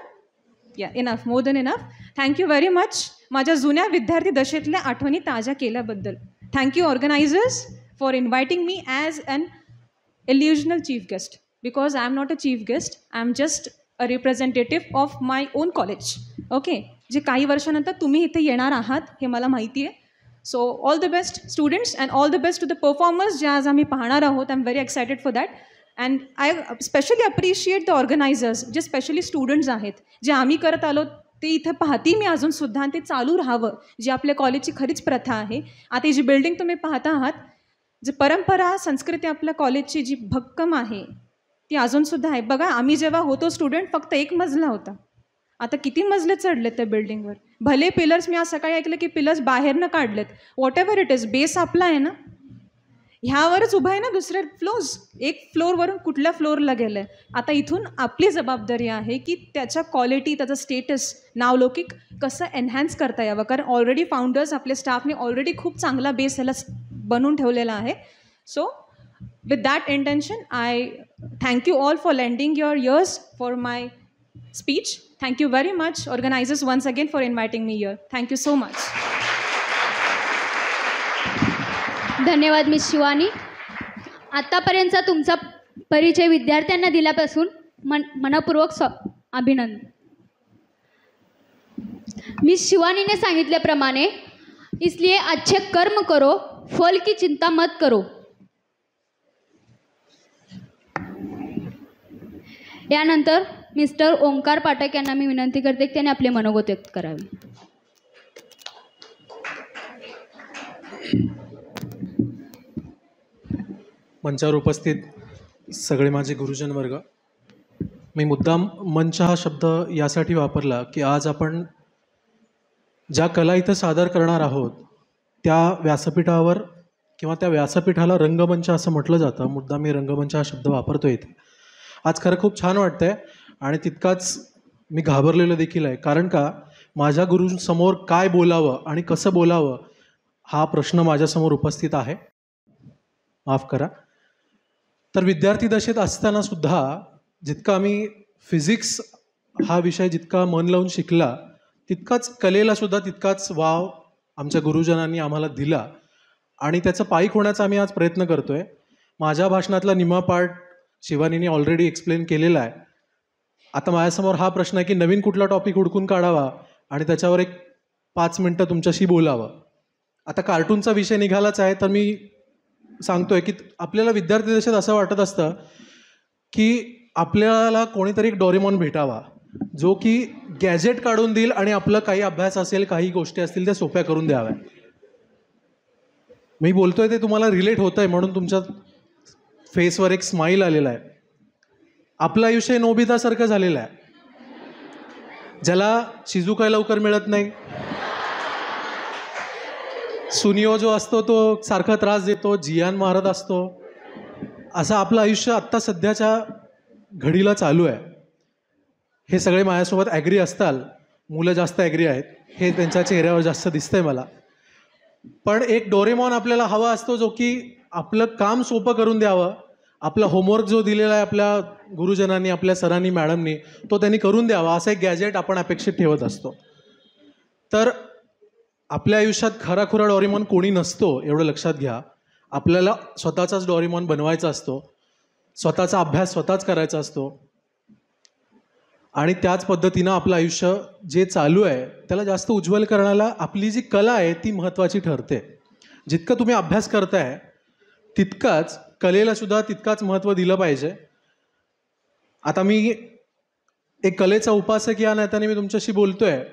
Yeah, enough, more than enough. Thank you very much माझ्या जुन्या विद्यार्थी दशेतल्या आठवणी ताज्या केल्याबद्दल. Thank you organisers for inviting me as an illusional chief guest. Because I am not a chief guest, I am just a representative of my own college. Okay, जे काही वर्षानंतर तुम्ही इथे येणार आहात हे मला माहिती आहे. So all the best students and all the best to the performers जे आज आम्ही पाहणार आहोत. I am very excited for that. And I specially appreciate the organizers जे स्पेशली स्टुडंट्स आहेत, जे आम्ही करत आलो ते इथं पाहते मी अजूनसुद्धा, आणि ते चालू राहावं, जी आपल्या कॉलेजची खरीच प्रथा आहे. आता ही जी बिल्डिंग तुम्ही पाहता आहात, जी परंपरा संस्कृती आपल्या कॉलेजची जी भक्कम आहे ती अजूनसुद्धा आहे. बघा, आम्ही जेव्हा होतो स्टुडंट फक्त एक मजला होता, आता किती मजले चढलेत त्या बिल्डिंगवर. भले पिलर्स, मी आज सकाळी ऐकलं की पिलर्स बाहेरनं काढलेत. What ever it is, base आपला आहे ना, ह्यावरच उभं आहे ना दुसरे फ्लोर्स. एक फ्लोअरवरून कुठल्या फ्लोअरला गेलं आहे. आता इथून आपली जबाबदारी आहे की त्याच्या क्वालिटी, त्याचं स्टेटस, नावलौकिक कसं एन्हॅन्स करता यावं. कारण ऑलरेडी फाउंडर्स, आपल्या स्टाफने ऑलरेडी खूप चांगला बेस ह्याला बनवून ठेवलेला आहे. So with that intention I thank you all for lending your ears for my speech. Thank you very much organizers once again for inviting me here. Thank you so much. धन्यवाद मिस शिवानी. आत्तापर्यंतचा तुमचा परिचय विद्यार्थ्यांना दिल्यापासून मनपूर्वक अभिनंदन. मिस शिवानीने सांगितल्याप्रमाणे इसलिए अच्छे कर्म करो, फल की चिंता मत करो. यानंतर मिस्टर ओंकार पाठक यांना मी विनंती करते की त्यांनी आपले मनोगत व्यक्त करावे. मंचावर उपस्थित सगळे माझे गुरुजन वर्ग, मी मुद्दाम मंच हा शब्द यासाठी वापरला की आज आपण ज्या कला इथं सादर करणार आहोत त्या व्यासपीठावर किंवा त्या व्यासपीठाला रंगमंच असं म्हटलं जातं. मुद्दाम मी रंगमंच हा शब्द वापरतो इथे. आज खरं खूप छान वाटतं आहे आणि तितकाच मी घाबरलेलं देखील आहे. कारण का, माझ्या गुरूंसमोर काय बोलावं आणि कसं बोलावं हा प्रश्न माझ्यासमोर उपस्थित आहे. माफ करा. तर विद्यार्थी दशेत असताना सुद्धा जितका आम्ही फिजिक्स हा विषय जितका मन लावून शिकला, तितकाच कलेला सुद्धा तितकाच वाव आमच्या गुरुजनांनी आम्हाला दिला आणि त्याचं पाईक होण्याचा आम्ही आज प्रयत्न करतो आहे. माझ्या भाषणातला निम्मा पार्ट शिवानीने ऑलरेडी एक्सप्लेन केलेला आहे. आता माझ्यासमोर हा प्रश्न आहे की नवीन कुठला टॉपिक हुडकून काढावा आणि त्याच्यावर एक 5 मिनटं तुमच्याशी बोलावं. आता कार्टूनचा विषय निघालाच आहे तर मी सांगतोय की आपल्याला विद्यार्थी दशेत असं वाटत असतं की आपल्याला कोणीतरी एक डोरेमॉन भेटावा जो की गॅजेट काढून देईल आणि आपलं काही अभ्यास असेल, काही गोष्टी असतील त्या सोप्या करून द्याव्या. मी बोलतोय ते तुम्हाला रिलेट होत आहे म्हणून तुमच्या फेसवर एक स्माईल आलेला आहे. आपलं आयुष्य नोबितासारखं झालेलं आहे, ज्याला शिजुका लवकर मिळत नाही, सुनियो जो असतो तो सारखा त्रास देतो, जियान मारत असतो. असं आपलं आयुष्य आत्ता सध्याच्या घडीला चालू आहे. हे सगळे माझ्यासोबत ॲग्री असताल. मुलं जास्त ॲग्री आहेत हे त्यांच्या चेहऱ्यावर जास्त दिसतंय मला. पण एक डोरेमॉन आपल्याला हवा असतो जो की आपलं काम सोपं करून द्यावं. आपला होमवर्क जो दिलेला आहे आपल्या गुरुजनांनी, आपल्या सरांनी, मॅडमनी, तो त्यांनी करून द्यावा. असं एक गॅजेट आपण अपेक्षित ठेवत असतो. तर आपल्या आयुष्यात खराखुरा डोरेमॉन कोणी नसतो एवढं लक्षात घ्या. आपल्याला स्वतःचाच डोरेमॉन बनवायचा असतो, स्वतःचा अभ्यास स्वतःच करायचा असतो आणि त्याच पद्धतीनं आपलं आयुष्य जे चालू आहे त्याला जास्त उज्ज्वल करण्याला आपली जी कला आहे ती महत्त्वाची ठरते. जितकं तुम्ही अभ्यास करताय तितकाच कलेला सुद्धा तितकाच महत्त्व दिलं पाहिजे. आता मी एक कलेचा उपासक या नात्याने मी तुमच्याशी बोलतोय.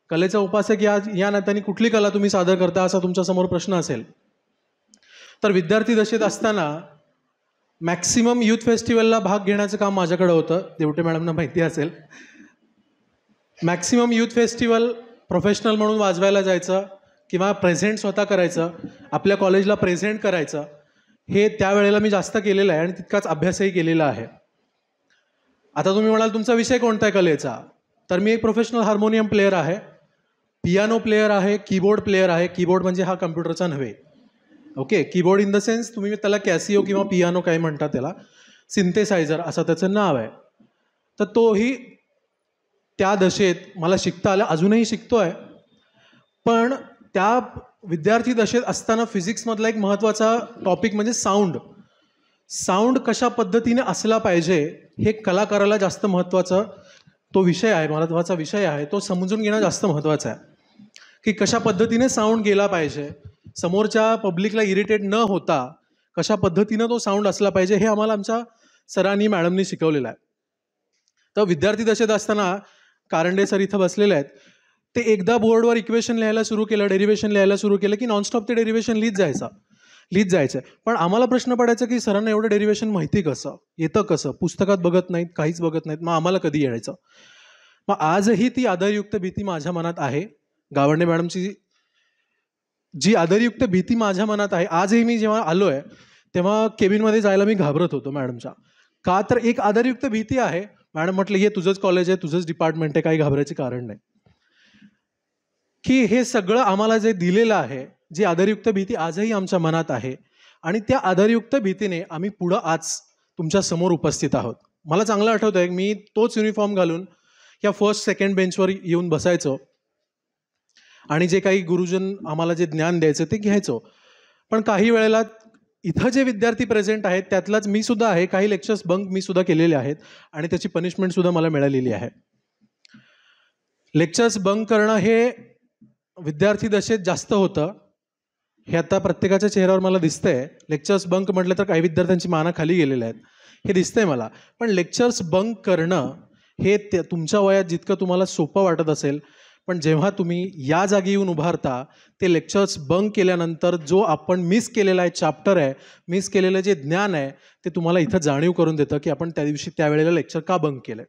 कलेचा उपासक या नात्याने कुठली कला तुम्ही सादर करता असा तुमच्यासमोर प्रश्न असेल तर विद्यार्थी दशेत असताना मॅक्सिमम यूथ फेस्टिवलला भाग घेण्याचं काम माझ्याकडे होतं. देवटे मॅडमना माहिती असेल. मॅक्सिमम यूथ फेस्टिवल प्रोफेशनल म्हणून वाजवायला जायचं किंवा प्रेझेंट स्वतः करायचं, आपल्या कॉलेजला प्रेझेंट करायचं, हे त्यावेळेला मी जास्त केलेलं आहे आणि तितकाच अभ्यासही केलेला आहे. आता तुम्ही म्हणाल तुमचा विषय कोणता आहे कलेचा, तर मी एक प्रोफेशनल हार्मोनियम प्लेअर आहे, पियानो प्लेअर आहे, कीबोर्ड प्लेअर आहे. कीबोर्ड म्हणजे हा कम्प्युटरचा नव्हे, okay. Keyboard in the sense तुम्ही त्याला कॅसिओ किंवा पियानो काय म्हणता त्याला, सिंथेसायझर असं त्याचं नाव आहे. तर तोही त्या दशेत मला शिकता आलं, अजूनही शिकतो आहे. पण त्या विद्यार्थी दशेत असताना फिजिक्समधला एक महत्त्वाचा टॉपिक म्हणजे साऊंड कशा पद्धतीने असला पाहिजे हे कलाकाराला जास्त महत्त्वाचा तो विषय आहे, महत्त्वाचा विषय आहे. तो समजून घेणं जास्त महत्त्वाचं आहे की कशा पद्धतीने साऊंड गेला पाहिजे, समोरच्या पब्लिकला इरिटेट न होता कशा पद्धतीनं तो साऊंड असला पाहिजे हे आम्हाला आमच्या सरांनी, मॅडमनी शिकवलेलं आहे. तर विद्यार्थी दशेत असताना कारंडे सर इथं बसलेले आहेत. ते एकदा बोर्डवर इक्वेशन लिहायला सुरू केलं, डेरिवेशन लिहायला सुरू केलं की नॉनस्टॉप ते डेरिवेशन लिहित जायचं. पण आम्हाला प्रश्न पडायचा की सरांना एवढं डेरिवेशन माहिती कसं येतं, कसं पुस्तकात बघत नाहीत, काहीच बघत नाहीत, मग आम्हाला कधी यायचं. मग आजही ती आदरयुक्त भीती माझ्या मनात आहे. गावंडे मॅडमची जी आदरयुक्त भीती माझ्या मनात आहे, आजही मी जेव्हा आलो आहे तेव्हा केबिनमध्ये जायला मी घाबरत होतो मॅडमच्या. का तर एक आदरयुक्त भीती आहे. मॅडम म्हटलं हे तुझंच कॉलेज आहे, तुझंच डिपार्टमेंट आहे, काही घाबरायचे कारण नाही. की हे सगळं आम्हाला जे दिलेलं आहे, जी आदरयुक्त भीती आजही आमच्या मनात आहे आणि त्या आदरयुक्त भीतीने आम्ही पुढं आज तुमच्या समोर उपस्थित आहोत. मला चांगलं आठवतं आहे मी तोच युनिफॉर्म घालून या फर्स्ट सेकंड बेंचवर येऊन बसायचो आणि जे काही गुरुजन आम्हाला जे ज्ञान द्यायचं ते घ्यायचो. पण काही वेळेला इथं जे विद्यार्थी प्रेझेंट आहेत त्यातलाच मी सुद्धा आहे. काही लेक्चर्स बंक मी सुद्धा केलेले आहेत आणि त्याची पनिशमेंटसुद्धा मला मिळालेली आहे. लेक्चर्स बंक करणं हे विद्यार्थी दशेत जास्त होतं, हे आता प्रत्येकाच्या चेहऱ्यावर मला दिसतंय. लेक्चर्स बंक म्हटलं तर काही विद्यार्थ्यांची मानं खाली गेलेल्या आहेत हे दिसतंय मला. पण लेक्चर्स बंक करणं हे तुमच्या वयात जितकं तुम्हाला सोपं वाटत असेल, पण जेव्हा तुम्ही या जागी येऊन उभारता ते लेक्चर्स बंक केल्यानंतर जो आपण मिस केलेला आहे चॅप्टर आहे, मिस केलेलं जे ज्ञान आहे ते तुम्हाला इथं जाणीव करून देतं की आपण त्या दिवशी त्यावेळेला लेक्चर का बंक केलं.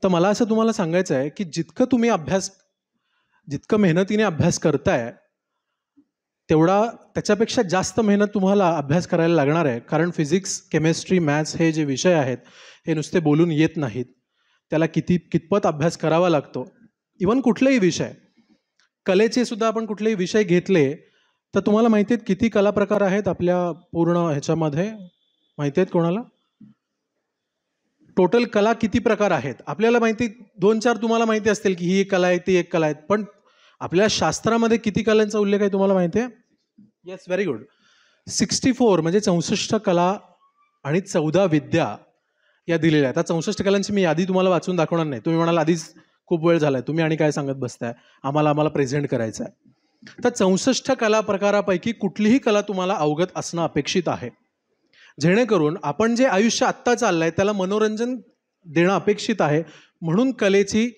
तर मला असं तुम्हाला सांगायचं आहे की जितकं मेहनतीने अभ्यास करताय तेवढा त्याच्यापेक्षा जास्त मेहनत तुम्हाला अभ्यास करायला लागणार आहे. कारण फिजिक्स, केमिस्ट्री, मॅथ्स हे जे विषय आहेत हे नुसते बोलून येत नाहीत. त्याला कितपत अभ्यास करावा लागतो. इवन कुठलेही विषय, कलेचे सुद्धा आपण कुठलेही विषय घेतले तर तुम्हाला माहिती आहेत किती कला प्रकार आहेत आपल्या पूर्ण ह्याच्यामध्ये, माहिती आहेत कोणाला? टोटल कला किती प्रकार आहेत आपल्याला माहिती. 2-4 तुम्हाला माहिती असतील की ही एक कला आहे, ती एक कला आहे. पण आपल्या शास्त्रामध्ये किती कलांचा उल्लेख आहे तुम्हाला माहिती आहे? Yes, very good. 64 म्हणजे 64 कला आणि 14 विद्या या दिलेल्या आहेत. आता 64 कलांची मी यादी तुम्हाला वाचून दाखवणार नाही. तुम्ही म्हणाल आधीच खूप वेळ झालाय, तुम्ही आणि काय सांगत बसताय, आम्हाला प्रेझेंट करायचं आहे. तर 64 कला प्रकारापैकी कुठलीही कला तुम्हाला अवगत असणं अपेक्षित आहे, जेणेकरून आपण जे आयुष्य आत्ता चाललंय त्याला मनोरंजन देणं अपेक्षित आहे. म्हणून कलेची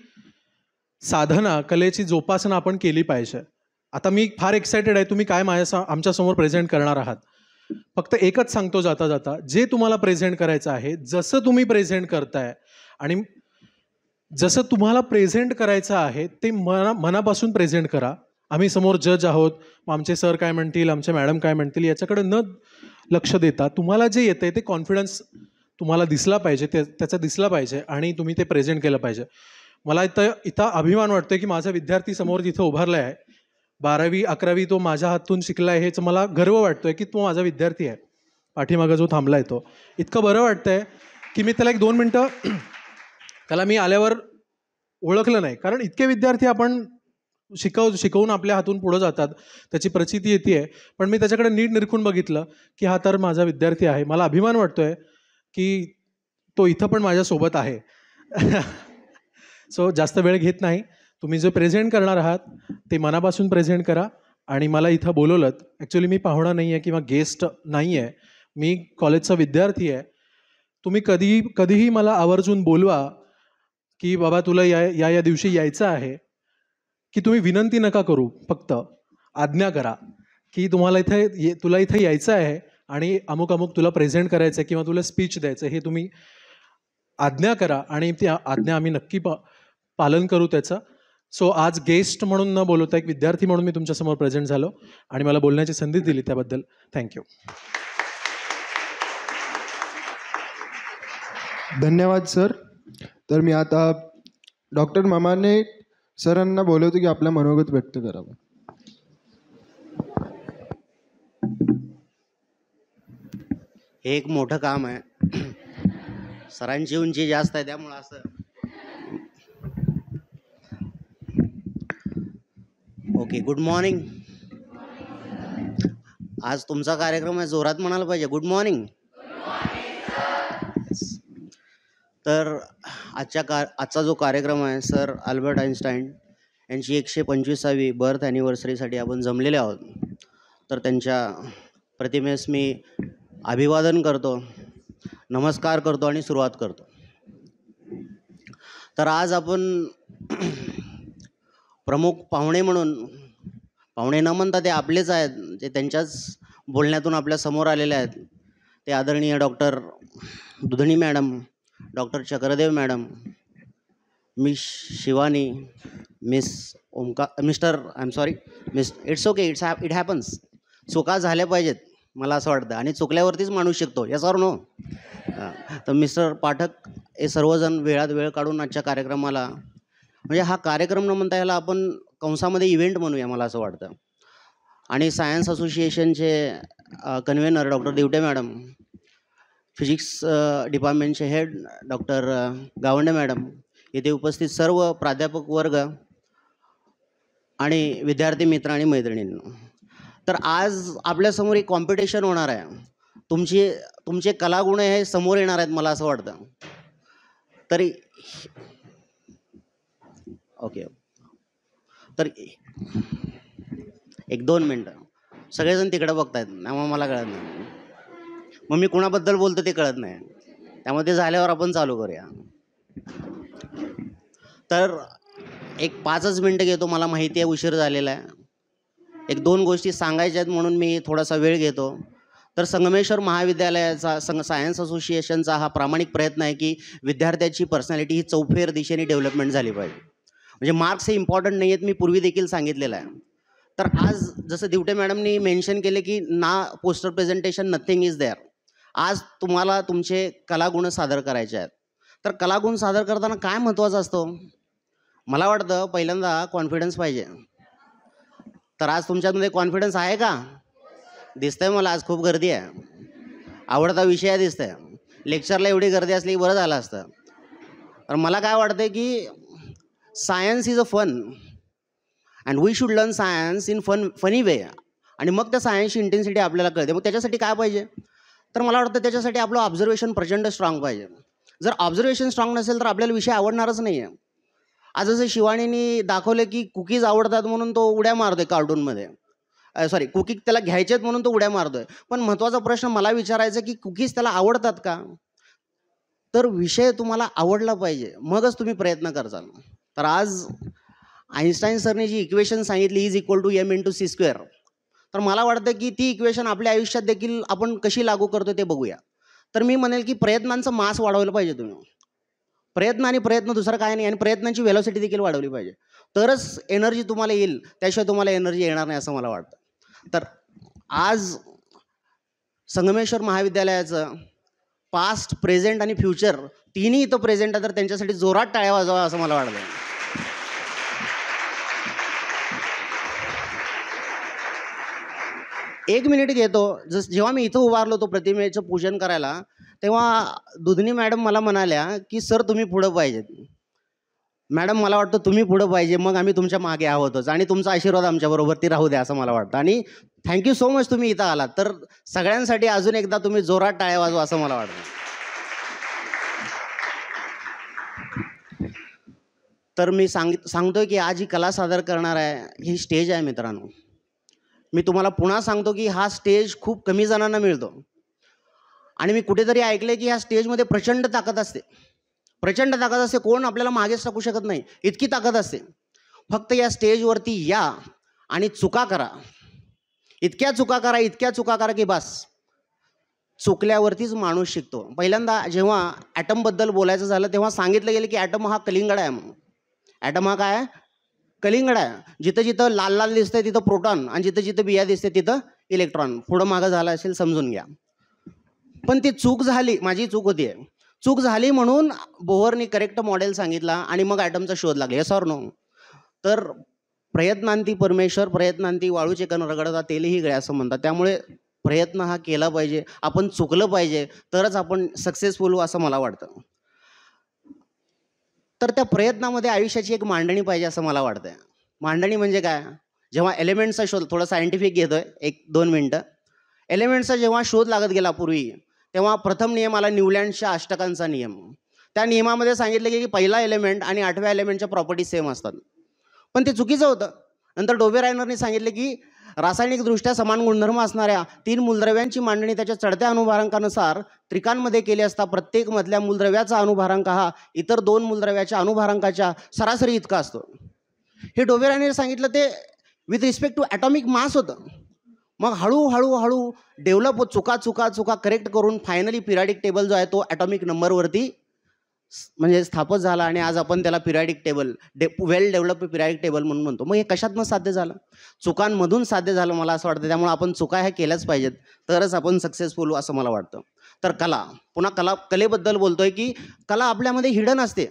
साधना, कलेची जोपासना आपण केली पाहिजे. आता मी फार एक्सायटेड आहे तुम्ही काय आमच्यासमोर प्रेझेंट करणार आहात. फक्त एकच सांगतो जाता जाता, जे तुम्हाला प्रेझेंट करायचं आहे, जसं तुम्ही प्रेझेंट करताय आणि जसं तुम्हाला प्रेझेंट करायचं आहे ते मनापासून प्रेझेंट करा. आम्ही समोर जज आहोत, मग आमचे सर काय म्हणतील, आमचे मॅडम काय म्हणतील याच्याकडे न लक्ष देता तुम्हाला जे येतंय ते कॉन्फिडन्स तुम्हाला दिसला पाहिजे, त्याचा दिसला पाहिजे आणि तुम्ही ते प्रेझेंट केलं पाहिजे. मला इथं अभिमान वाटतोय की माझा विद्यार्थी समोर तिथं उभारला आहे, 12वी 11वी तो माझ्या हातून शिकला आहे, हेच मला गर्व वाटतोय की तो माझा विद्यार्थी आहे. पाठीमागं जो थांबला आहे तो इतकं बरं वाटतंय की मी त्याला 1-2 मिनटं त्याला मी आल्यावर ओळखलं नाही. कारण इतके विद्यार्थी आपण शिकवून आपल्या हातून पुढं जातात, त्याची प्रचिती येते. पण मी त्याच्याकडे नीट निरखून बघितलं की हा तर माझा विद्यार्थी आहे. मला अभिमान वाटतोय की तो इथं पण माझ्यासोबत आहे. सो जास्त वेळ घेत नाही, तुम्ही जे प्रेझेंट करणार आहात ते मनापासून प्रेझेंट करा. आणि मला इथं बोलवलं, ॲक्च्युली मी पाहुणा नाही आहे किंवा गेस्ट नाही आहे, मी कॉलेजचा विद्यार्थी आहे. तुम्ही कधीही मला आवर्जून बोलवा की बाबा तुला या दिवशी यायचं आहे, की तुम्ही विनंती नका करू, फक्त आज्ञा करा की तुला इथे यायचं आहे आणि अमुक तुला प्रेझेंट करायचं आहे किंवा तुला स्पीच द्यायचं आहे, हे तुम्ही आज्ञा करा आणि ती आज्ञा आम्ही नक्की पालन करू त्याचं. सो आज गेस्ट म्हणून न बोलवता एक विद्यार्थी म्हणून मी तुमच्यासमोर प्रेझेंट झालो आणि मला बोलण्याची संधी दिली त्याबद्दल थँक्यू. धन्यवाद सर. तर मी आता डॉक्टर मामाने सरांना बोलवतो की आपलं मनोगत व्यक्त करावं. हे एक मोठं काम आहे, सरांची उंची जास्त आहे त्यामुळं असं. Okay, good morning. आज तुमचा कार्यक्रम आहे, जोरात म्हणायला पाहिजे गुड मॉर्निंग. तर आजचा जो कार्यक्रम आहे, सर अल्बर्ट आइन्स्टाईन यांची 125वी बर्थ ॲनिव्हर्सरीसाठी आपण जमलेले आहोत. तर त्यांच्या प्रतिमेस मी अभिवादन करतो, नमस्कार करतो आणि सुरुवात करतो. तर आज आपण प्रमुख पाहुणे म्हणून, पाहुणे न म्हणता ते आपलेच आहेत, जे त्यांच्याच बोलण्यातून आपल्या समोर आलेले आहेत, ते आदरणीय doctor Dudhani madam, doctor Chakradev madam, Shivani, miss Omkar, mister I am sorry it's okay, it happens. चुका झाल्या पाहिजेत मला असं वाटतं, आणि चुकल्यावरतीच माणूस शिकतो, याचा नो. तर मिस्टर पाठक हे सर्वजण वेळात वेळ काढून आजच्या कार्यक्रमाला, म्हणजे हा कार्यक्रम न म्हणता याला आपण कंसामध्ये इव्हेंट म्हणूया मला असं वाटतं. आणि सायन्स असोसिएशनचे convener doctor Diwate madam, physics डिपार्टमेंटचे हेड डॉक्टर गावंडे मॅडम, येथे उपस्थित सर्व प्राध्यापक वर्ग आणि विद्यार्थी मित्र आणि मैत्रिणींनो. तर आज आपल्यासमोर एक कॉम्पिटिशन होणार आहे. तुमचे कलागुण हे समोर येणार आहेत मला असं वाटतं. तरी ओके, तर 1-2 मिनटं. सगळेजण तिकडे बघतायत त्यामुळे मला कळत नाही, मग मी कुणाबद्दल बोलतो ते कळत नाही, त्यामुळे ते झाल्यावर आपण चालू करूया. तर 5 मिनटं घेतो, मला माहिती आहे उशीर झालेला आहे. 1-2 गोष्टी सांगायच्या आहेत म्हणून मी थोडासा वेळ घेतो. तर संगमेश्वर महाविद्यालयाचा सायन्स असोसिएशनचा हा प्रामाणिक प्रयत्न आहे की विद्यार्थ्याची पर्सनॅलिटी ही चौफेर दिशेने डेव्हलपमेंट झाली पाहिजे. म्हणजे मार्क्स हे इम्पॉर्टंट नाही आहेत, मी पूर्वी देखील सांगितलेलं आहे. तर आज जसं दिवटे मॅडमनी मेन्शन केले की ना poster presentation nothing is there. आज तुम्हाला तुमचे कलागुण सादर करायचे आहेत. तर कलागुण सादर करताना काय महत्त्वाचं असतं, मला वाटतं पहिल्यांदा कॉन्फिडन्स पाहिजे. तर आज तुमच्यामध्ये कॉन्फिडन्स आहे का? दिसतंय मला आज खूप गर्दी आहे, आवडता विषय दिसतंय. लेक्चरला एवढी गर्दी असली बरं झालं असतं. तर मला काय वाटतं की science is a fun and we should learn science in funny way. आणि मग त्या सायन्सची इंटेन्सिटी आपल्याला कळते. मग त्याच्यासाठी काय पाहिजे, तर मला वाटतं त्याच्यासाठी आपलं ऑब्झर्वेशन प्रचंड स्ट्रॉंग पाहिजे. जर ऑब्झर्वेशन स्ट्रॉंग नसेल तर आपल्याला विषय आवडणारच नाही आहे. आज जसं शिवानीने दाखवले की कुकीज आवडतात म्हणून तो उड्या मारतोय कार्टूनमध्ये, सॉरी कुकीज त्याला घ्यायचे आहेत म्हणून तो उड्या मारतोय. पण महत्त्वाचा प्रश्न मला विचारायचा की कुकीज त्याला आवडतात का? तर विषय तुम्हाला आवडला पाहिजे, मगच तुम्ही प्रयत्न करचाल. तर आज आईन्स्टाईन सरने जी इक्वेशन सांगितली E=mc², तर मला वाटतं की ती इक्वेशन आपल्या आयुष्यात देखील आपण कशी लागू करतो ते बघूया. तर मी म्हणेल की प्रयत्नांचं मास वाढवलं पाहिजे तुम्ही. प्रयत्न आणि प्रयत्न, दुसरं काय नाही. आणि प्रयत्नांची व्हेलॉसिटी देखील वाढवली पाहिजे, तरच एनर्जी तुम्हाला येईल, त्याशिवाय तुम्हाला एनर्जी येणार नाही असं मला वाटतं. तर आज संगमेश्वर महाविद्यालयाचं पास्ट, प्रेझेंट आणि फ्युचर तिन्ही इथं प्रेझेंट आहे, तर त्यांच्यासाठी जोरात टाळ्या वाजवा असं मला वाटतं. एक मिनिट घेतो. जेव्हा मी इथं उभारलो होतो प्रतिमेचं पूजन करायला, तेव्हा दुधनी मॅडम मला म्हणाल्या की सर तुम्ही पुढं पाहिजेत. मॅडम मला वाटतं तुम्ही पुढं पाहिजे, मग आम्ही तुमच्या मागे आहोतच, आणि तुमचा आशीर्वाद आमच्याबरोबर ती राहू द्या असं मला वाटतं. आणि थँक्यू सो मच तुम्ही इथं आलात. तर सगळ्यांसाठी अजून एकदा तुम्ही जोरात टाळ्या वाजवा असं मला वाटतं. तर मी सांगतोय की आज ही कला सादर करणार आहे, ही स्टेज आहे मित्रांनो. मी तुम्हाला पुन्हा सांगतो की हा स्टेज खूप कमी जणांना मिळतो. आणि मी कुठेतरी ऐकले की ह्या स्टेजमध्ये प्रचंड ताकद असते, प्रचंड ताकद असते. कोण आपल्याला मागेच टाकू शकत नाही, इतकी ताकद असते. फक्त या स्टेजवरती या आणि चुका करा, इतक्या चुका करा की बस. चुकल्यावरतीच माणूस शिकतो. पहिल्यांदा जेव्हा ॲटमबद्दल बोलायचं झालं तेव्हा सांगितलं गेलं की ॲटम हा कलिंगड आहे. म्हणून ॲटम हा काय आहे? कलिंगड आहे. जिथं जिथं लाल लाल दिसतंय तिथं प्रोटॉन, आणि जिथं जिथं बिया दिसते तिथं इलेक्ट्रॉन. पुढं मागं झालं असेल समजून घ्या. पण ती चूक झाली, माझी चूक होती आहे. चूक झाली म्हणून बोहरनी करेक्ट मॉडेल सांगितला आणि मग ॲटमचा शोध लागला. Yes or no? तर प्रयत्नांती परमेश्वर, प्रयत्नांती वाळूचे कण रगडता तेलही गळे असं म्हणतात. त्यामुळे प्रयत्न हा केला पाहिजे, आपण चुकलं पाहिजे, तरच आपण सक्सेसफुल होऊ असं मला वाटतं. तर त्या प्रयत्नामध्ये आयुष्याची एक मांडणी पाहिजे असं मला वाटतं. मांडणी म्हणजे काय? जेव्हा एलिमेंट्सचा शोध, थोडं सायंटिफिक घेतोय 1-2 मिनटं. एलिमेंट्सचा जेव्हा शोध लागत गेला पूर्वी, तेव्हा प्रथम नियम आला न्यूलँडच्या अष्टकांचा नियम. त्या नियमामध्ये सांगितलं की पहिला एलिमेंट आणि 8व्या एलिमेंटच्या प्रॉपर्टी सेम असतात. पण ते चुकीचं होतं. नंतर डोबेरायनरने सांगितले की रासायनिकदृष्ट्या समान गुणधर्म असणाऱ्या 3 मूलद्रव्यांची मांडणी त्याच्या चढत्या अणुभारांकानुसार त्रिकांमध्ये केली असता प्रत्येक मधल्या मूलद्रव्याचा अणुभारांक हा इतर 2 मूलद्रव्याच्या अणुभारांकाच्या सरासरी इतका असतो. हे डोबेरायनरने सांगितलं ते with respect to atomic mass होतं. मग हळूहळू डेव्हलप होत चुका करेक्ट करून फायनली पिरियडिक टेबल जो आहे तो ॲटॉमिक नंबरवरती म्हणजे स्थापित झाला आणि आज आपण त्याला पिरियडिक टेबल वेल डेव्हलप्ड पिरियडिक टेबल म्हणून म्हणतो. मग हे कशातनं साध्य झालं? चुकांमधून साध्य झालं मला असं वाटतं. त्यामुळे आपण चुका ह्या केल्याच पाहिजेत, तरच आपण सक्सेसफुल होऊ असं मला वाटतं. तर कला, पुन्हा कलेबद्दल बोलतोय की कला आपल्यामध्ये हिडन असते.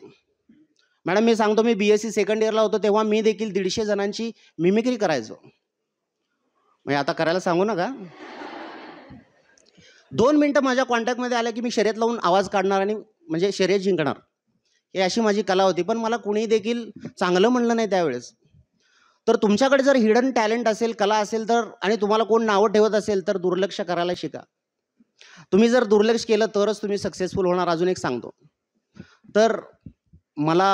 मॅडम मी सांगतो, मी BSc सेकंड इयरला होतो तेव्हा मी देखील 150 जणांची मिमिक्री करायचो. म्हणजे आता करायला सांगू नका. 2 मिनटं माझ्या कॉन्टॅक्टमध्ये आल्या की मी शर्यत लावून आवाज काढणार आणि म्हणजे शर्यत जिंकणार. हे अशी माझी कला होती. पण मला कुणी देखील चांगलं म्हणलं नाही त्यावेळेस. तर तुमच्याकडे जर हिडन टॅलेंट असेल, कला असेल तर, आणि तुम्हाला कोण नावं ठेवत असेल तर दुर्लक्ष करायला शिका. तुम्ही जर दुर्लक्ष केलं तरच तुम्ही सक्सेसफुल होणार. अजून एक सांगतो, तर मला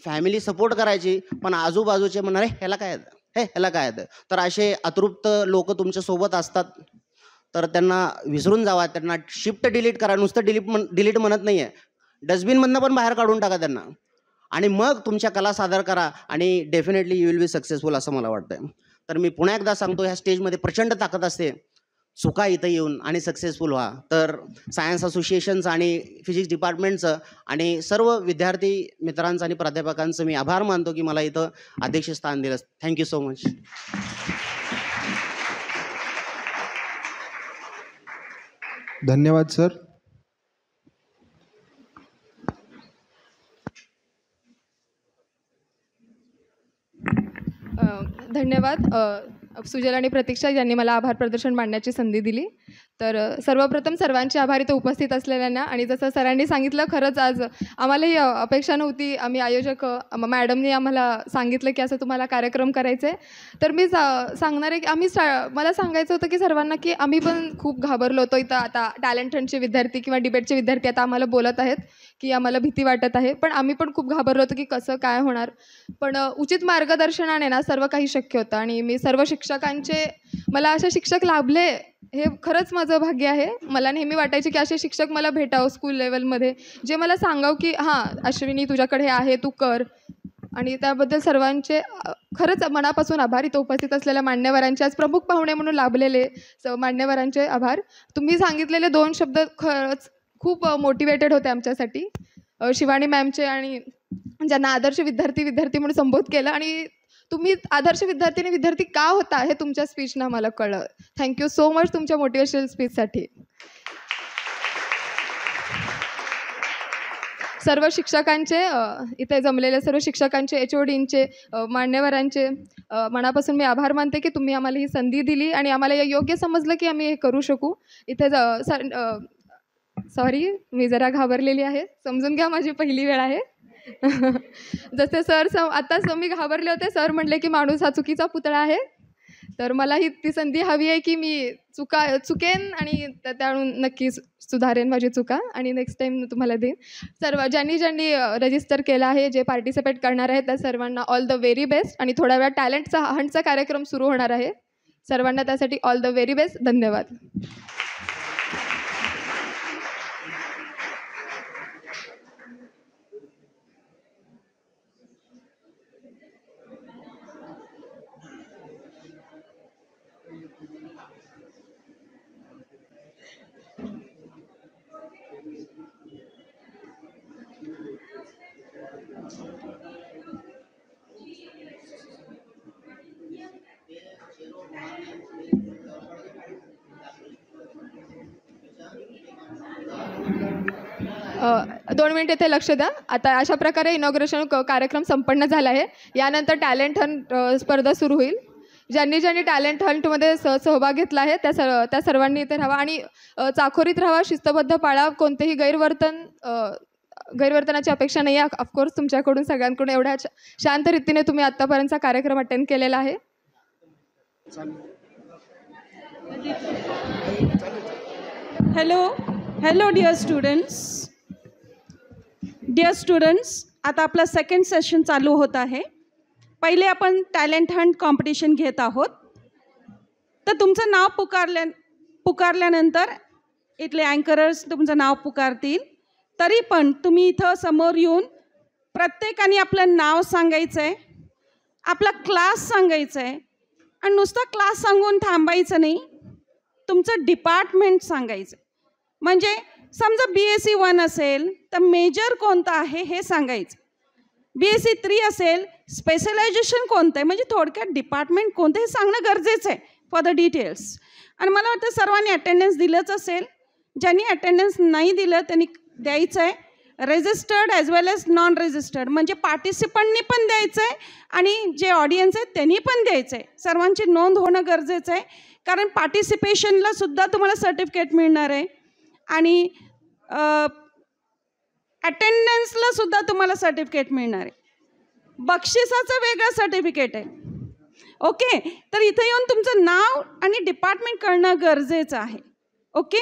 फॅमिली सपोर्ट करायची, पण आजूबाजूचे म्हणणारे ह्याला काय येतं, ह्याला काय येतं. तर असे अतृप्त लोक तुमच्यासोबत असतात, तर त्यांना विसरून जावा. त्यांना शिफ्ट डिलीट करा. नुसतं डिलीट म्हणत नाही आहे, डस्टबिनमधनं पण बाहेर काढून टाका त्यांना, आणि मग तुमच्या कला सादर करा आणि definitely you will be successful असं मला वाटतं. तर मी पुन्हा एकदा सांगतो, ह्या स्टेजमध्ये प्रचंड ताकद असते. चुका इथं येऊन आणि सक्सेसफुल व्हा. तर सायन्स असोसिएशनचं आणि फिजिक्स डिपार्टमेंटचं आणि सर्व विद्यार्थी मित्रांचं आणि प्राध्यापकांचं मी आभार मानतो की मला इथं अध्यक्षस्थान दिलं. Thank you so much. धन्यवाद सर. धन्यवाद सुजल आणि प्रतीक्षा यांनी मला आभार प्रदर्शन मांडण्याची संधी दिली. तर सर्वप्रथम सर्वांचे आभार इथे उपस्थित असलेल्यांना. आणि जसं सरांनी सांगितलं, खरंच आज आम्हालाही अपेक्षा नव्हती. आम्ही आयोजक मॅडमनी आम्हाला सांगितलं की असं तुम्हाला कार्यक्रम करायचं आहे. तर मी सांगणार आहे की मला सांगायचं होतं की सर्वांना की आम्ही पण खूप घाबरलो होतो. इथं आता टॅलेंट हंटचे विद्यार्थी किंवा डिबेटचे विद्यार्थी आता आम्हाला बोलत आहेत की आम्हाला भीती वाटत आहे, पण आम्ही पण खूप घाबरलो होतो की कसं काय होणार. पण उचित मार्गदर्शनाने ना सर्व काही शक्य होतं. आणि मी सर्व शिक्षकांचे, मला असे शिक्षक लाभले हे खरंच माझं भाग्य आहे. मला नेहमी वाटायचे की असे शिक्षक मला भेटावं स्कूल लेवलमध्ये, जे मला सांगावं की हां अश्विनी तुझ्याकडे हे आहे, तू कर. आणि त्याबद्दल सर्वांचे खरंच मनापासून आभार. इथं उपस्थित असलेल्या मान्यवरांचे, आज प्रमुख पाहुणे म्हणून लाभलेले मान्यवरांचे आभार. तुम्ही सांगितलेले 2 शब्द खरंच खूप मोटिवेटेड होते आमच्यासाठी. शिवानी मॅमचे, आणि ज्यांना आदर्श विद्यार्थी म्हणून संबोधित केलं, आणि तुम्ही आदर्श विद्यार्थी का होता हे तुमच्या स्पीचनं मला कळलं. थँक्यू सो मच तुमच्या मोटिवेशनल स्पीचसाठी. सर्व शिक्षकांचे, इथे जमलेल्या सर्व शिक्षकांचे, HODींचे, मान्यवरांचे मनापासून मी आभार मानते की तुम्ही आम्हाला ही संधी दिली आणि आम्हाला योग्य समजलं की आम्ही हे करू शकू. इथे सॉरी मी जरा घाबरलेली आहे, समजून घ्या, माझी पहिली वेळ आहे. जसे आता मी घाबरले होते. सर म्हणले की माणूस हा चुकीचा पुतळा आहे. तर मला ही ती संधी हवी आहे की मी चुकेन आणि त्यातून नक्की सुधारेन माझी चुका, आणि नेक्स्ट टाईम तुम्हाला देईन. सर्व ज्यांनी रजिस्टर केलं आहे, जे पार्टिसिपेट करणार आहेत, त्या सर्वांना ऑल द व्हेरी बेस्ट. आणि थोड्या वेळात टॅलेंटचा हंटचा कार्यक्रम सुरू होणार आहे. सर्वांना त्यासाठी ऑल द व्हेरी बेस्ट. धन्यवाद. दोन मिनिट इथे लक्ष द्या. आता अशा प्रकारे इनॉग्रेशन कार्यक्रम संपन्न झाला आहे. यानंतर टॅलेंट हंट स्पर्धा सुरू होईल. ज्यांनी टॅलेंट हंटमध्ये सहभाग घेतला आहे त्या सर्वांनी इथे राहावा आणि चाकोरीत राहावा, शिस्तबद्ध पाळा. कोणतेही गैरवर्तनाची अपेक्षा नाही आहे ऑफकोर्स तुमच्याकडून सगळ्यांकडून. एवढ्या शांत रीतीने तुम्ही आत्तापर्यंतचा कार्यक्रम अटेंड केलेला आहे. हॅलो डिअर स्टुडंट्स, आता आपला सेकंड सेशन चालू होत आहे. पहिले आपण टॅलेंट हंट कॉम्पिटिशन घेत आहोत. तर तुमचं नाव पुकारल्यानंतर इथले अँकरर्स तुमचं नाव पुकारतील. तरी पण तुम्ही इथं समोर येऊन प्रत्येकाने आपलं नाव सांगायचं आहे, आपला क्लास सांगायचं आहे, आणि नुसता क्लास सांगून थांबायचं नाही, तुमचं डिपार्टमेंट सांगायचं. म्हणजे समजा BSc 1 असेल तर मेजर कोणतं आहे हे सांगायचं. BSc 3 असेल स्पेशलायझेशन कोणतं आहे, म्हणजे थोडक्यात डिपार्टमेंट कोणतं हे सांगणं गरजेचं आहे फॉर द डिटेल्स. आणि मला वाटतं सर्वांनी अटेंडन्स दिलंच असेल. ज्यांनी अटेंडन्स नाही दिलं त्यांनी द्यायचं आहे. रजिस्टर्ड ॲज वेल एज नॉन रजिस्टर्ड, म्हणजे पार्टिसिपंटनी पण द्यायचं आहे आणि जे ऑडियन्स आहेत त्यांनी पण द्यायचं आहे. सर्वांची नोंद होणं गरजेचं आहे, कारण पार्टिसिपेशनला सुद्धा तुम्हाला सर्टिफिकेट मिळणार आहे आणि अटेंडन्सला सुद्धा तुम्हाला सर्टिफिकेट मिळणार आहे. बक्षिसाचं वेगळं सर्टिफिकेट आहे. ओके, तर इथं येऊन तुमचं नाव आणि डिपार्टमेंट कळणं गरजेचं आहे. ओके,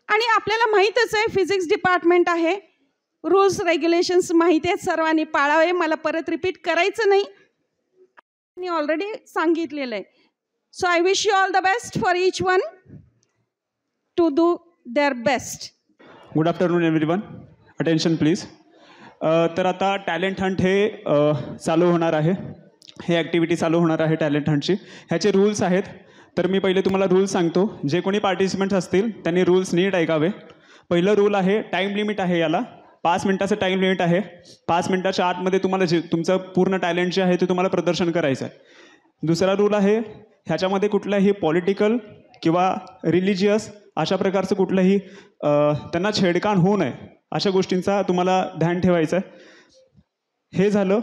आणि आपल्याला माहीतच आहे फिजिक्स डिपार्टमेंट आहे. रूल्स रेग्युलेशन्स माहिती आहेत, सर्वांनी पाळावे. मला परत रिपीट करायचं नाही, मी ऑलरेडी सांगितलेलं आहे. So I wish you all the best for each one two do there best. Good afternoon everyone, attention please. तर आता टॅलेंट हंट हे चालू होणार आहे. हे ॲक्टिव्हिटी चालू होणार आहे टॅलेंट हंटची. ह्याचे रूल्स आहेत. तर मी पहिले तुम्हाला रूल्स सांगतो. जे कोणी पार्टिसिपंट्स असतील त्यांनी रूल्स नीट ऐकावे. पहिलं रूल आहे टाईम लिमिट आहे. याला 5 मिनटाचं टाईम लिमिट आहे. 5 मिनटाच्या आतमध्ये तुम्हाला जे तुमचं पूर्ण टॅलेंट जे आहे ते तुम्हाला प्रदर्शन करायचं आहे. दुसरा रूल आहे ह्याच्यामध्ये कुठल्याही पॉलिटिकल किंवा रिलिजियस अशा प्रकारचं कुठलंही त्यांना छेडकान होऊ नये अशा गोष्टींचा तुम्हाला ध्यान ठेवायचं आहे. हे झालं.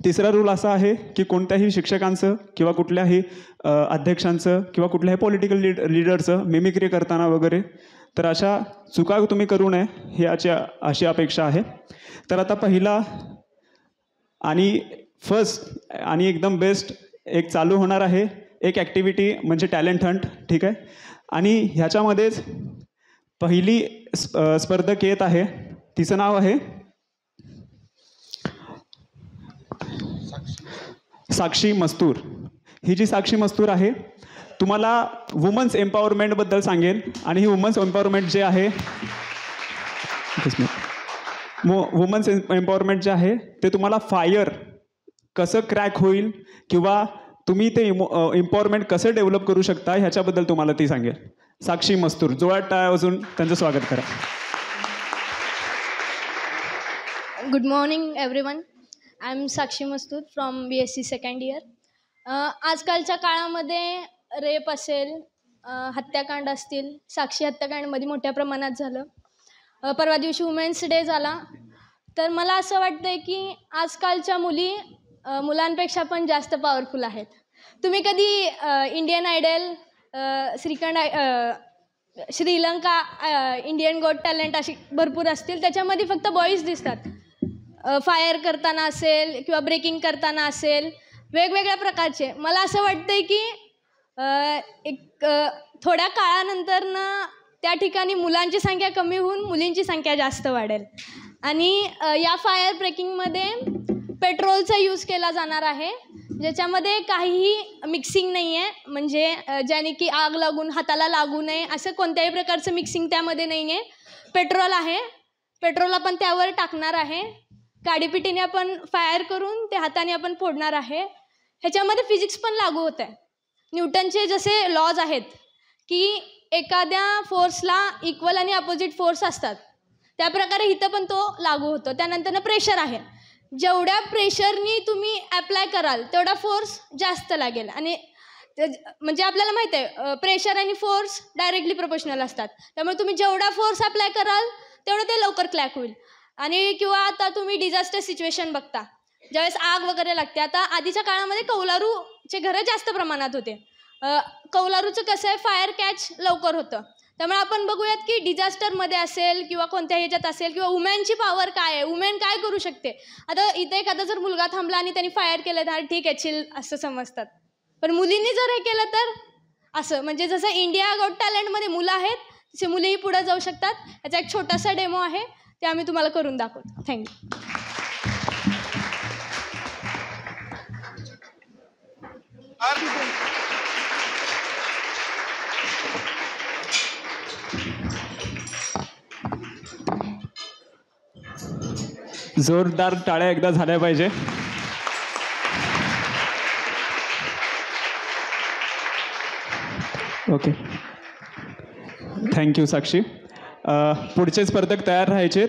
तिसरा रूल असा आहे की कोणत्याही शिक्षकांचं किंवा कुठल्याही अध्यक्षांचं किंवा कुठल्याही पॉलिटिकल लीडरचं मिमिक्री करताना वगैरे तर अशा चुका तुम्ही करू नये ही अशी अपेक्षा आहे. तर आता पहिला आणि फर्स्ट आणि एकदम बेस्ट एक चालू होणार आहे एक ॲक्टिव्हिटी म्हणजे टॅलेंट हंट. ठीक आहे, आणि ह्याच्यामध्येच पहिली स्पर्धक येत आहे. तिचं नाव आहे साक्षी मस्तूर. ही जी साक्षी मस्तूर आहे तुम्हाला वुमन्स एम्पॉवरमेंटबद्दल सांगेल. आणि ही वुमन्स एम्पॉवरमेंट जे आहे वुमन्स एम्पॉवरमेंट जे आहे ते तुम्हाला फायर कसं क्रॅक होईल किंवा तुम्ही ते एम्पॉवरमेंट कसं डेव्हलप करू शकता ह्याच्याबद्दल तुम्हाला ती सांगेल. साक्षी मस्तूर, जोरात टाळ्या वाजवून त्यांचं स्वागत करा. Good morning everyone. I am Sakshi Mastur from BSc second year. आजकालच्या काळामध्ये रेप असेल, हत्याकांड असतील, साक्षी हत्याकांडमध्ये मोठ्या प्रमाणात झालं. परवा दिवशी वुमेन्स डे झाला. तर मला असं वाटतं आहे की आजकालच्या मुली मुलांपेक्षा पण जास्त पॉवरफुल आहेत. तुम्ही कधी Indian Idol, Sri Lanka, Indian got talent अशी भरपूर असतील, त्याच्यामध्ये फक्त बॉईज दिसतात. फायर करताना असेल किंवा ब्रेकिंग करताना असेल, वेगवेगळ्या प्रकारचे. मला असं वाटतंय की एक थोड्या काळानंतरनं त्या ठिकाणी मुलांची संख्या कमी होऊन मुलींची संख्या जास्त वाढेल. आणि या फायर ब्रेकिंगमध्ये पेट्रोलचा यूज केला जाणार आहे, ज्याच्यामध्ये काहीही मिक्सिंग नाही आहे. म्हणजे ज्याने की आग लागून हाताला लागू नये असं कोणत्याही प्रकारचं मिक्सिंग त्यामध्ये नाही आहे. पेट्रोल आहे, पेट्रोल आपण त्यावर टाकणार आहे. काडीपिटीने आपण फायर करून ते हाताने आपण फोडणार आहे. ह्याच्यामध्ये फिजिक्स पण लागू होत आहे. न्यूटनचे जसे लॉज आहेत की एखाद्या फोर्सला इक्वल आणि अपोजिट फोर्स असतात, त्याप्रकारे इथं पण तो लागू होतो. त्यानंतर प्रेशर आहे. जेवढ्या प्रेशरनी तुम्ही ॲप्लाय कराल तेवढा फोर्स जास्त लागेल. आणि म्हणजे आपल्याला माहीत आहे प्रेशर आणि फोर्स डायरेक्टली प्रोपोर्शनल असतात. त्यामुळे तुम्ही जेवढा फोर्स ॲप्लाय कराल तेवढं ते लवकर क्लॅक होईल. आणि किंवा आता तुम्ही डिझास्टर सिच्युएशन बघता, ज्यावेळेस आग वगैरे लागते. आता आधीच्या काळामध्ये कौलारूचे घरं जास्त प्रमाणात होते. कौलारूचं कसं आहे, फायर कॅच लवकर होतं. त्यामुळे आपण बघूयात की डिझास्टरमध्ये असेल किंवा कोणत्या ह्याच्यात असेल किंवा वुमेनची पॉवर काय आहे, वुमेन काय करू शकते. आता इथे एखादा जर मुलगा थांबला आणि त्यांनी फायर केलं तर ठीक आहे चिल असं समजतात, पण मुलींनी जर हे केलं तर असं. म्हणजे जसं इंडिया गॉट टॅलेंटमध्ये मुलं आहेत तसे मुलीही पुढे जाऊ शकतात. याचा एक छोटासा डेमो आहे, ते आम्ही तुम्हाला करून दाखवतो. थँक्यू. जोरदार टाळ्या एकदा झाल्या पाहिजे. ओके, थँक्यू साक्षी. पुढचे स्पर्धक तयार राहायचे.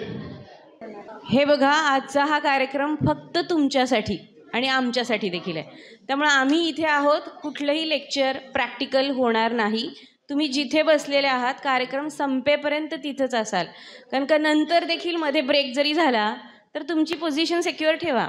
हे बघा, आजचा हा कार्यक्रम फक्त तुमच्यासाठी आणि आमच्यासाठी देखील आहे. त्यामुळे आम्ही इथे आहोत. कुठलंही लेक्चर प्रॅक्टिकल होणार नाही. तुम्ही जिथे बसलेले आहात कार्यक्रम संपेपर्यंत तिथंच असाल, कारण का नंतर देखील मध्ये ब्रेक जरी झाला तर तुमची पोझिशन सिक्युअर ठेवा.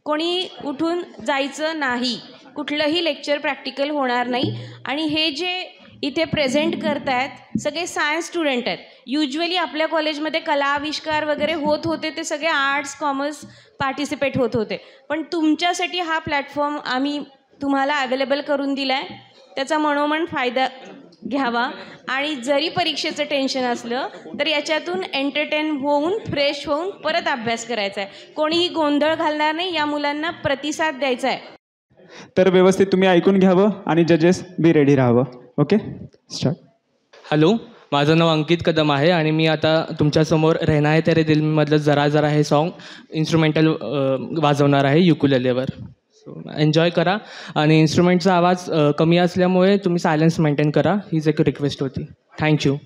कोणी उठून जायचं नाही. कुठलंही लेक्चर प्रॅक्टिकल होणार नाही. आणि हे जे इथे प्रेझेंट करतायत सगळे सायन्स स्टुडंट आहेत. युजली आपल्या कॉलेजमध्ये कला आविष्कार वगैरे होत होते, ते सगळे आर्ट्स कॉमर्स पार्टिसिपेट होत होते. पण तुमच्यासाठी हा प्लॅटफॉर्म आम्ही तुम्हाला अवेलेबल करून दिला आहे. त्याचा मनोमन फायदा घ्यावा. आणि जरी परीक्षेचं टेन्शन असलं तर याच्यातून एंटरटेन होऊन फ्रेश होऊन परत अभ्यास करायचा आहे. कोणीही गोंधळ घालणार नाही. या मुलांना प्रतिसाद द्यायचा आहे. तर व्यवस्थित तुम्ही ऐकून घ्यावं आणि जजेस बी रेडी राहावं. Okay, start. हॅलो, माझं नाव अंकित कदम आहे आणि मी आता तुमच्यासमोर रहना है तेरे दिल मधलं जरा जरा हे सॉन्ग इन्स्ट्रुमेंटल वाजवणार आहे युकुलेलेवर. सो एन्जॉय करा. आणि इन्स्ट्रुमेंटचा आवाज कमी असल्यामुळे तुम्ही सायलेन्स मेंटेन करा, हीच एक रिक्वेस्ट होती. थँक्यू.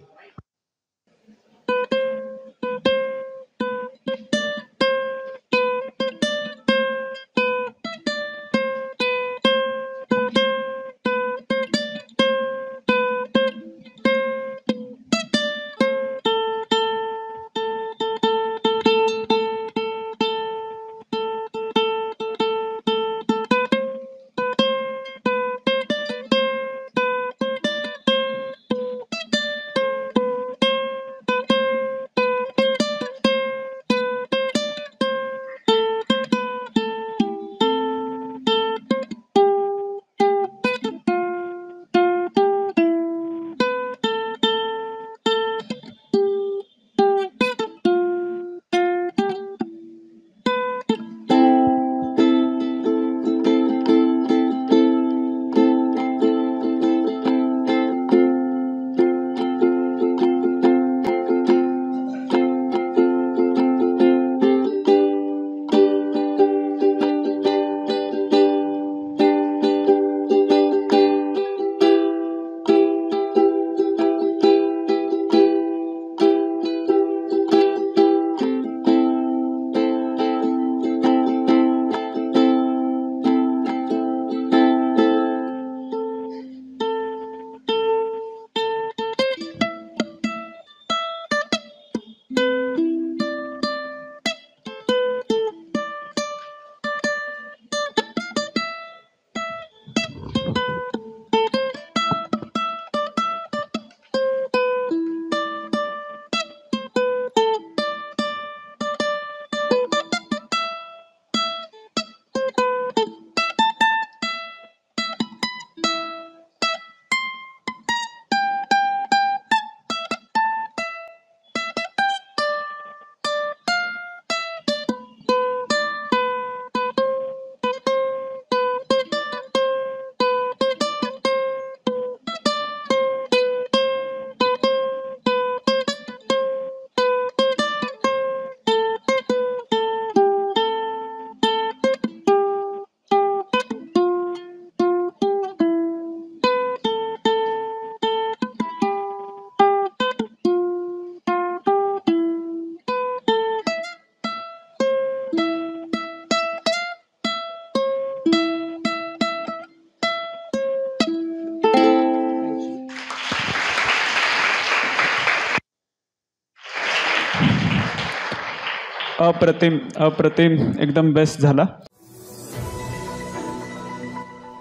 अप्रतिम अप्रतिम, एकदम बेस्ट झाला.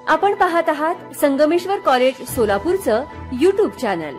आपण पाहत आहात संगमेश्वर कॉलेज सोलापूरचं YouTube चॅनल.